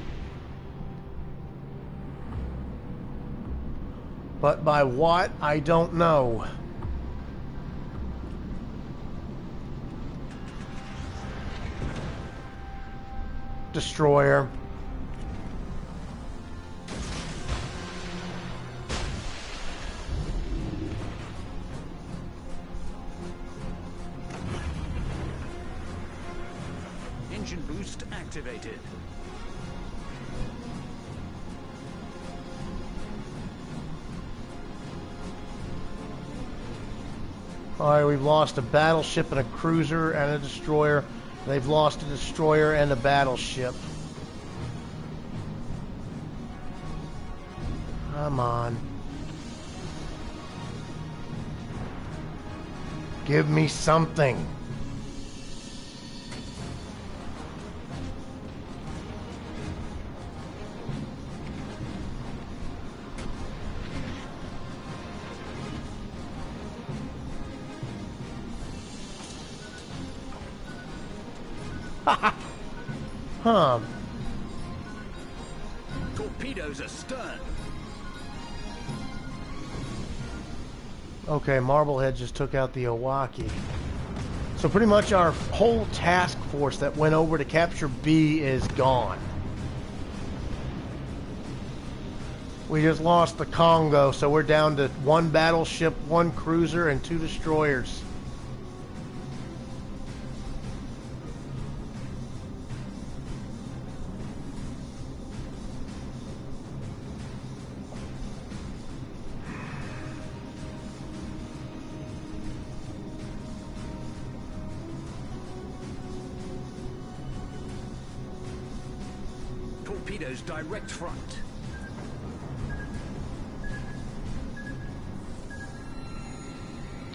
But by what? I don't know. Destroyer. Engine boost activated. Alright, we've lost a battleship and a cruiser and a destroyer. They've lost a destroyer and a battleship. Come on. Give me something. Huh. Torpedoes astern. Okay, Marblehead just took out the Owaki. So pretty much our whole task force that went over to capture B is gone. We just lost the Congo, so we're down to 1 battleship, 1 cruiser, and 2 destroyers. Torpedoes direct front.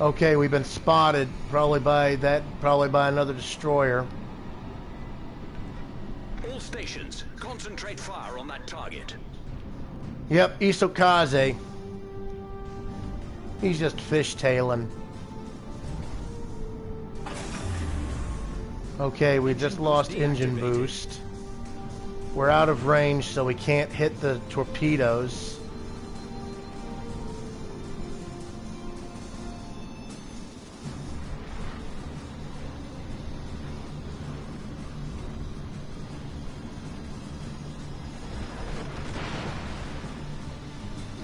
Okay, we've been spotted, probably by another destroyer. All stations, concentrate fire on that target. Yep, Isokaze. He's just fishtailing. Okay, we just lost engine boost. We're out of range, so we can't hit the torpedoes.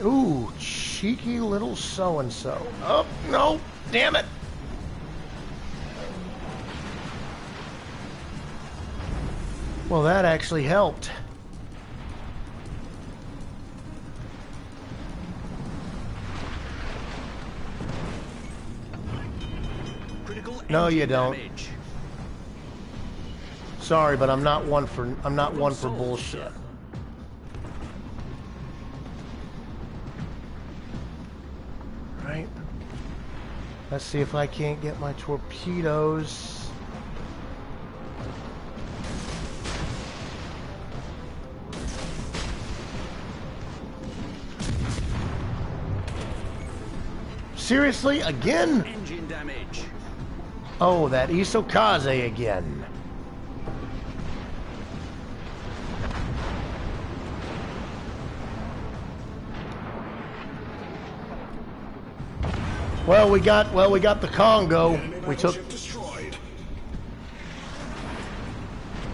Ooh, cheeky little so-and-so. Oh, no, damn it. Well, that actually helped. Critical No, you engine don't. damage. Sorry, but I'm not one for Problem for solved, bullshit. sir. Right. Let's see if I can't get my torpedoes. Seriously? Again? Engine damage. Oh, that Isokaze again. Well, we got the Congo. We took. destroyed.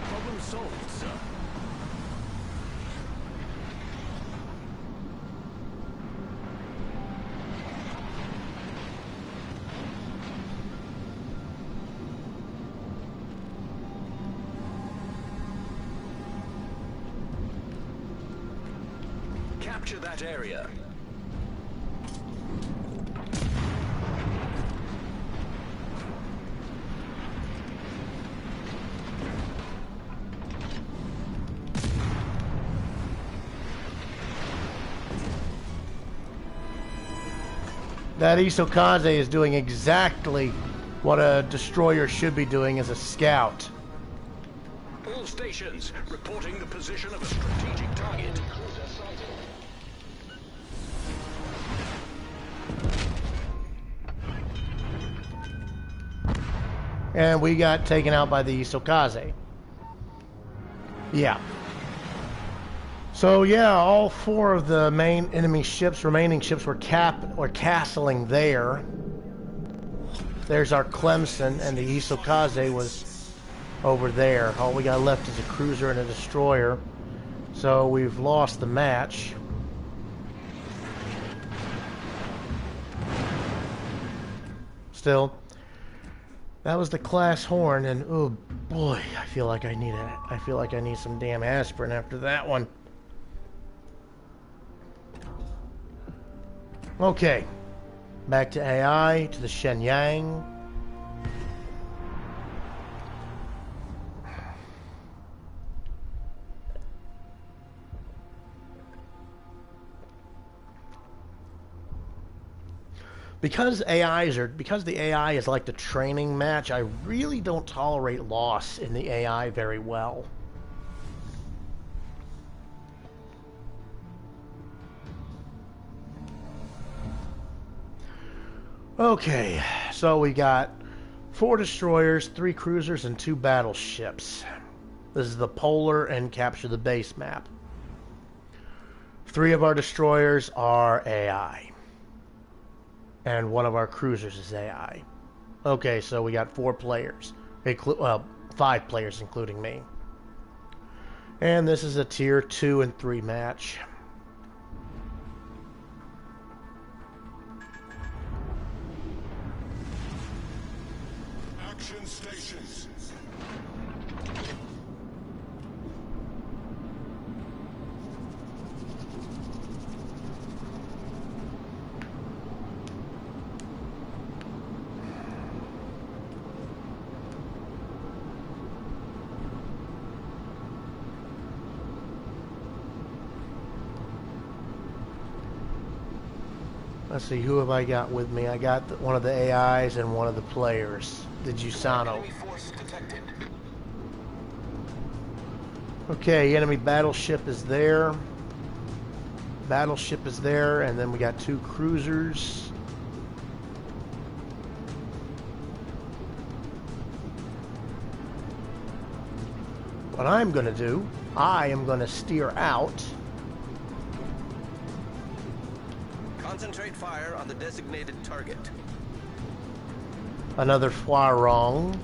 Problem solved, sir. Capture that area. That Isokaze is doing exactly what a destroyer should be doing as a scout. All stations reporting the position of a strategic target. And we got taken out by the Isokaze. Yeah. So yeah, all 4 of the main enemy ships, remaining ships, were castling there. There's our Clemson, and the Isokaze was over there. All we got left is a cruiser and a destroyer. So we've lost the match. Still, that was the class horn, and oh boy, I feel like I need some damn aspirin after that one. Okay, back to AI, to the Shenyang. Because the AI is like the training match, I really don't tolerate loss in the AI very well. Okay, so we got 4 destroyers, 3 cruisers, and 2 battleships. This is the polar and capture the base map. 3 of our destroyers are AI. And 1 of our cruisers is AI. Okay, so we got 4 players. Well, 5 players including me. And this is a tier 2 and 3 match. Action stations. Let's see, who have I got with me? I got one of the AIs and one of the players. The Jusano. Okay, enemy battleship is there. Battleship is there, and then we got 2 cruisers. What I'm going to do, I am going to steer out. Concentrate fire on the designated target. Another Foirong.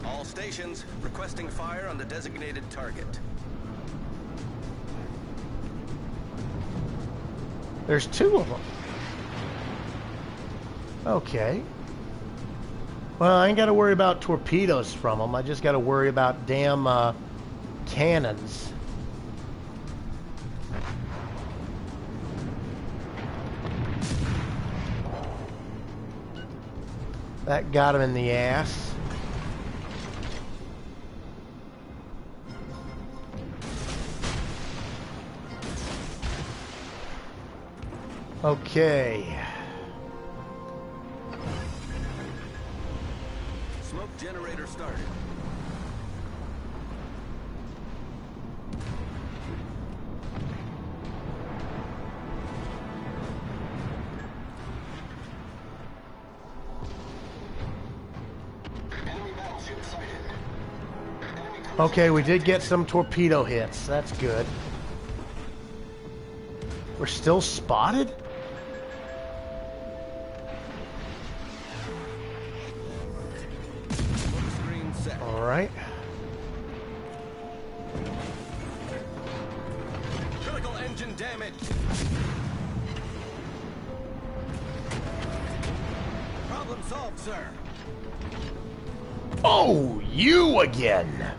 All stations requesting fire on the designated target. There's 2 of them. Okay. Well, I ain't got to worry about torpedoes from them. I just got to worry about damn cannons. That got him in the ass. Okay. Smoke generator started. Okay, we did get some torpedo hits. That's good. We're still spotted? All right. Critical engine damage. Problem solved, sir. Oh, you again.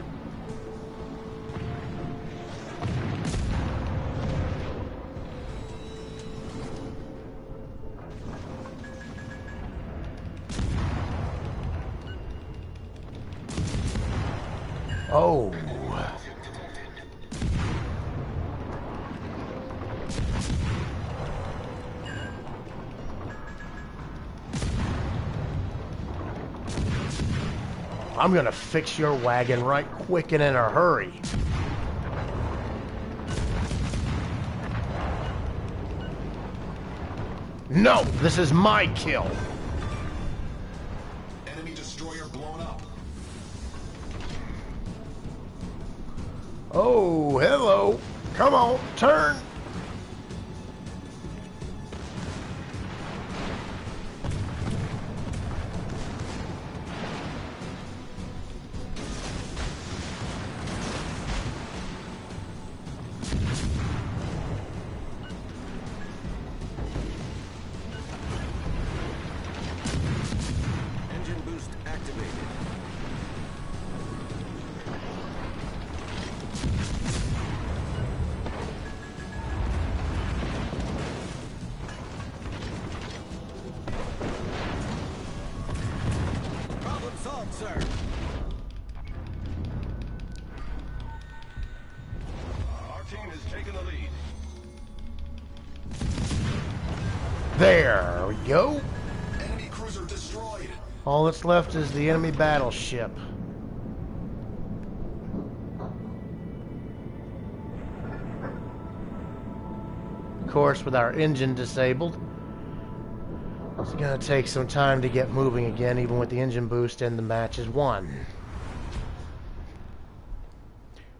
Oh. I'm gonna fix your wagon right quick and in a hurry. No, this is my kill. Enemy destroyer blown up. Oh, hello. Come on, turn. Engine boost activated. Problem solved, sir. Our team has taken the lead. There we go. Enemy cruiser destroyed. All that's left is the enemy battleship. Of course, with our engine disabled, it's gonna take some time to get moving again, even with the engine boost, and the match is won.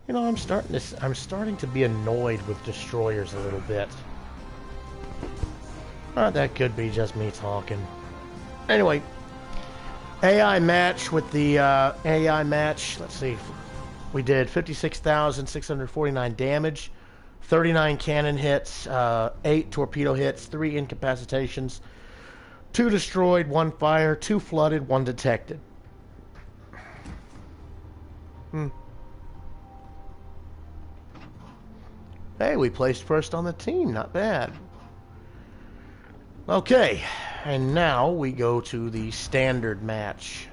You know, I'm starting to be annoyed with destroyers a little bit. That could be just me talking. Anyway, AI match with the AI match. Let's see, we did 56,649 damage, 39 cannon hits, 8 torpedo hits, 3 incapacitations, 2 destroyed, 1 fire, 2 flooded, 1 detected. Hey, we placed first on the team. Not bad. Okay, and now we go to the standard match.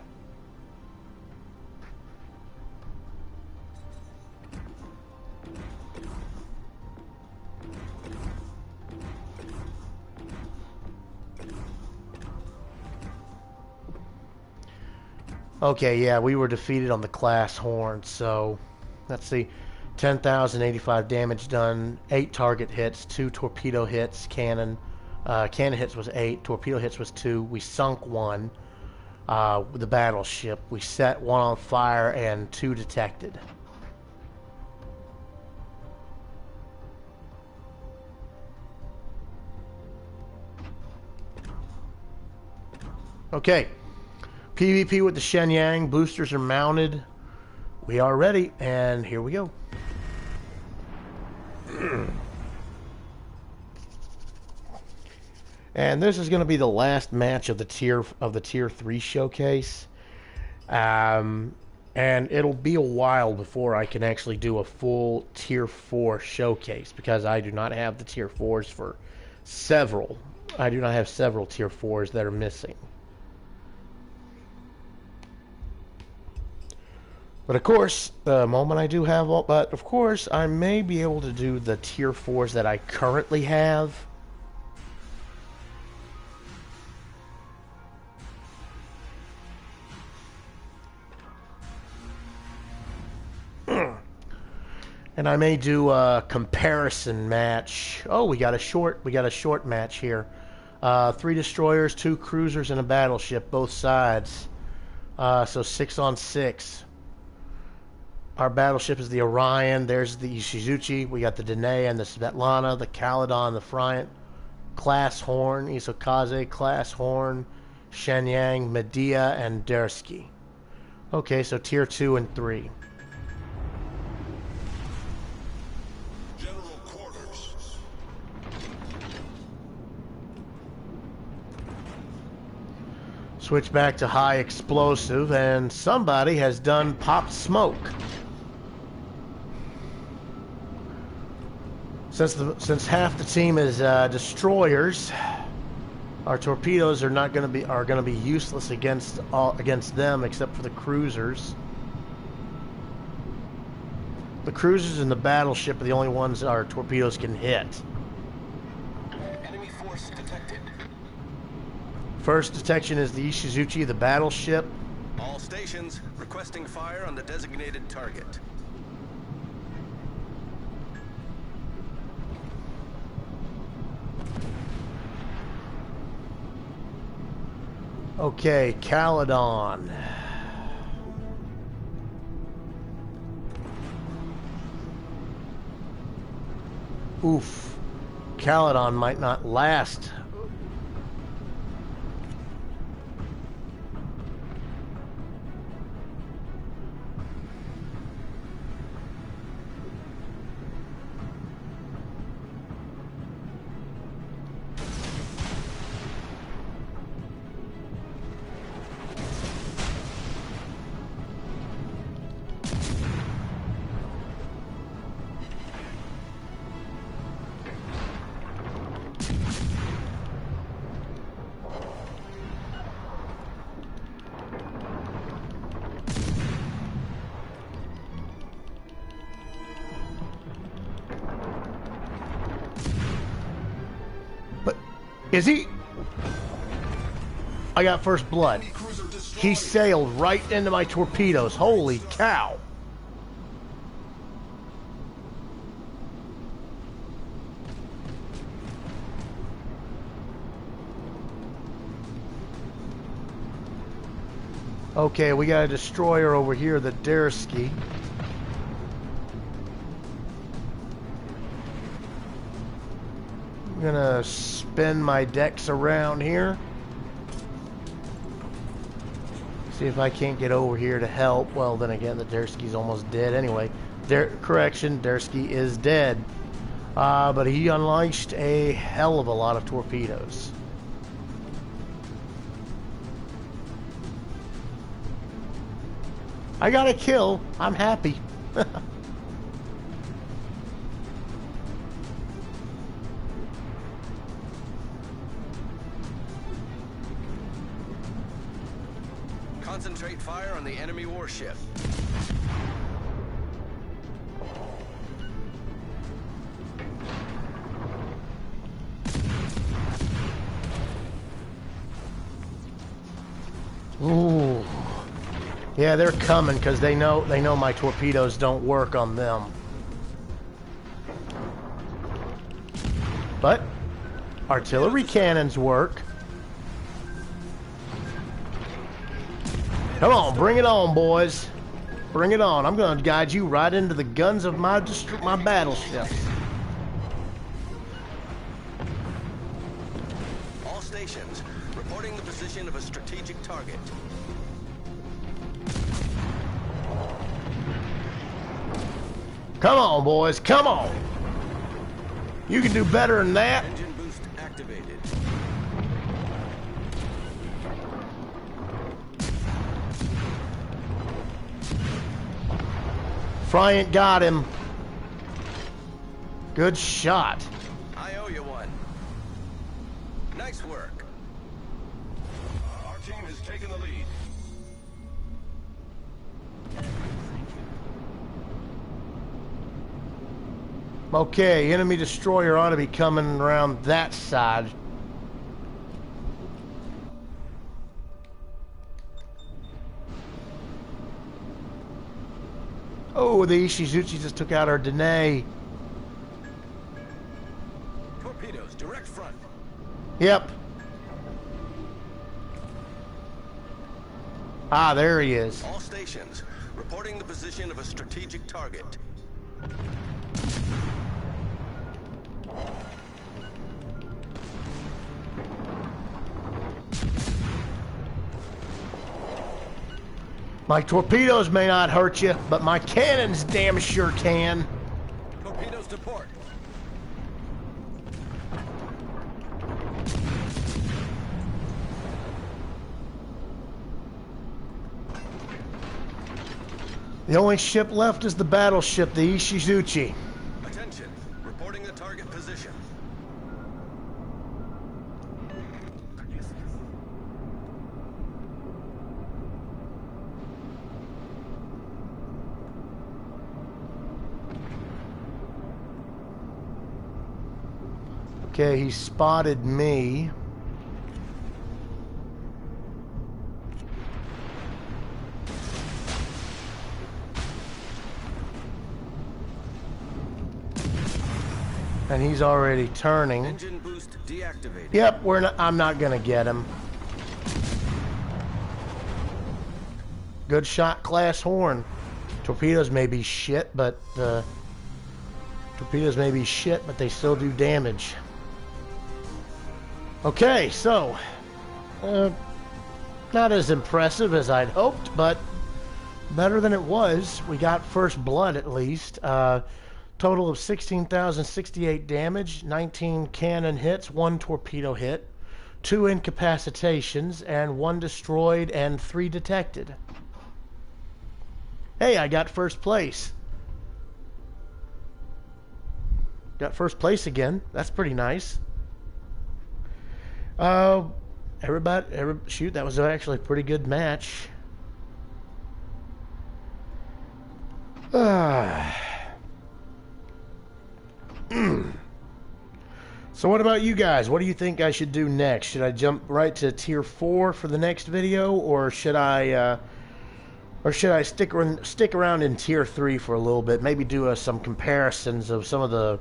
Okay, yeah, we were defeated on the class horn, so let's see. 10,085 damage done, 8 target hits, 2 torpedo hits, cannon. Cannon hits was 8, torpedo hits was 2. We sunk 1 with the battleship. We set 1 on fire and 2 detected. Okay, PvP with the Shenyang. Boosters are mounted. We are ready, and here we go. And this is going to be the last match of the tier 3 showcase, and it'll be a while before I can actually do a full tier 4 showcase, because I do not have the tier 4s for several. I do not have several tier 4s that are missing. But of course, the moment I do have all, but of course, I may be able to do the tier 4s that I currently have. And I may do a comparison match. Oh, we got a short match here. 3 destroyers, 2 cruisers, and a battleship, both sides. So 6 on 6. Our battleship is the Orion. There's the Ishizuchi. We got the Danae and the Svetlana, the Caledon, the Friant, Class Horn, Isokaze, Class Horn, Shenyang, Medea, and Dersky. Okay, so tier 2 and 3. General quarters. Switch back to high explosive, and somebody has done popped smoke. Since half the team is destroyers, our torpedoes are going to be useless against them, except for the cruisers. The cruisers and the battleship are the only ones our torpedoes can hit. Enemy force detected. First detection is the Ishizuchi, the battleship. All stations requesting fire on the designated target. Okay, Caledon. Oof. Caledon might not last. Is he? I got first blood. He sailed right into my torpedoes. Holy cow. Okay, we got a destroyer over here, the Dersky. I'm gonna spin my decks around here. See if I can't get over here to help. Well, then again, the Dersky's almost dead anyway. Correction, Dersky is dead. But he unleashed a hell of a lot of torpedoes. I got a kill. I'm happy. Concentrate fire on the enemy warship. Ooh. Yeah, they're coming because they know my torpedoes don't work on them. But artillery cannons work. Come on, bring it on, boys. Bring it on. I'm going to guide you right into the guns of my battleships. All stations, reporting the position of a strategic target. Come on, boys. Come on. You can do better than that. Engine boost activated. Friant got him. Good shot. I owe you one. Nice work. Our team has taken the lead. Okay, enemy destroyer ought to be coming around that side. Oh, the Ishizuchi just took out our Danae. Torpedoes, direct front. Yep. Ah, there he is. All stations, reporting the position of a strategic target. My torpedoes may not hurt you, but my cannons damn sure can. Torpedoes to port. The only ship left is the battleship, the Ishizuchi. Attention, reporting the target position. Okay, he spotted me. And he's already turning. Engine boost deactivated. Yep, I'm not gonna get him. Good shot, class horn. Torpedoes may be shit, but Torpedoes may be shit, but they still do damage. Okay, so not as impressive as I'd hoped, but better than it was. We got first blood at least. Total of 16,068 damage, 19 cannon hits, 1 torpedo hit, 2 incapacitations, and 1 destroyed and 3 detected. Hey, I got first place. Got first place again. That's pretty nice. Shoot, that was actually a pretty good match. So what about you guys? What do you think I should do next? Should I jump right to tier 4 for the next video, or should I stick around in tier 3 for a little bit? Maybe do some comparisons of some of the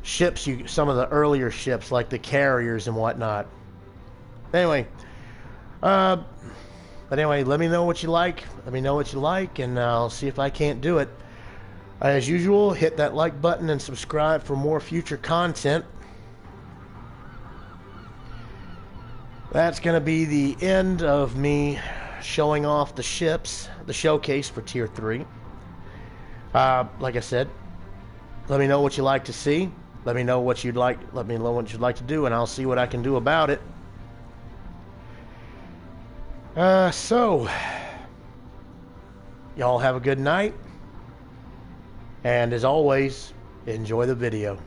ships, some of the earlier ships like the carriers and whatnot. Anyway, let me know what you like. Let me know what you like, and I'll see if I can't do it. As usual, hit that like button and subscribe for more future content. That's going to be the end of me showing off the ships, the showcase for tier 3. Like I said, let me know what you like to see. Let me know what you'd like. Let me know what you'd like to do, and I'll see what I can do about it. So y'all have a good night, and as always, enjoy the video.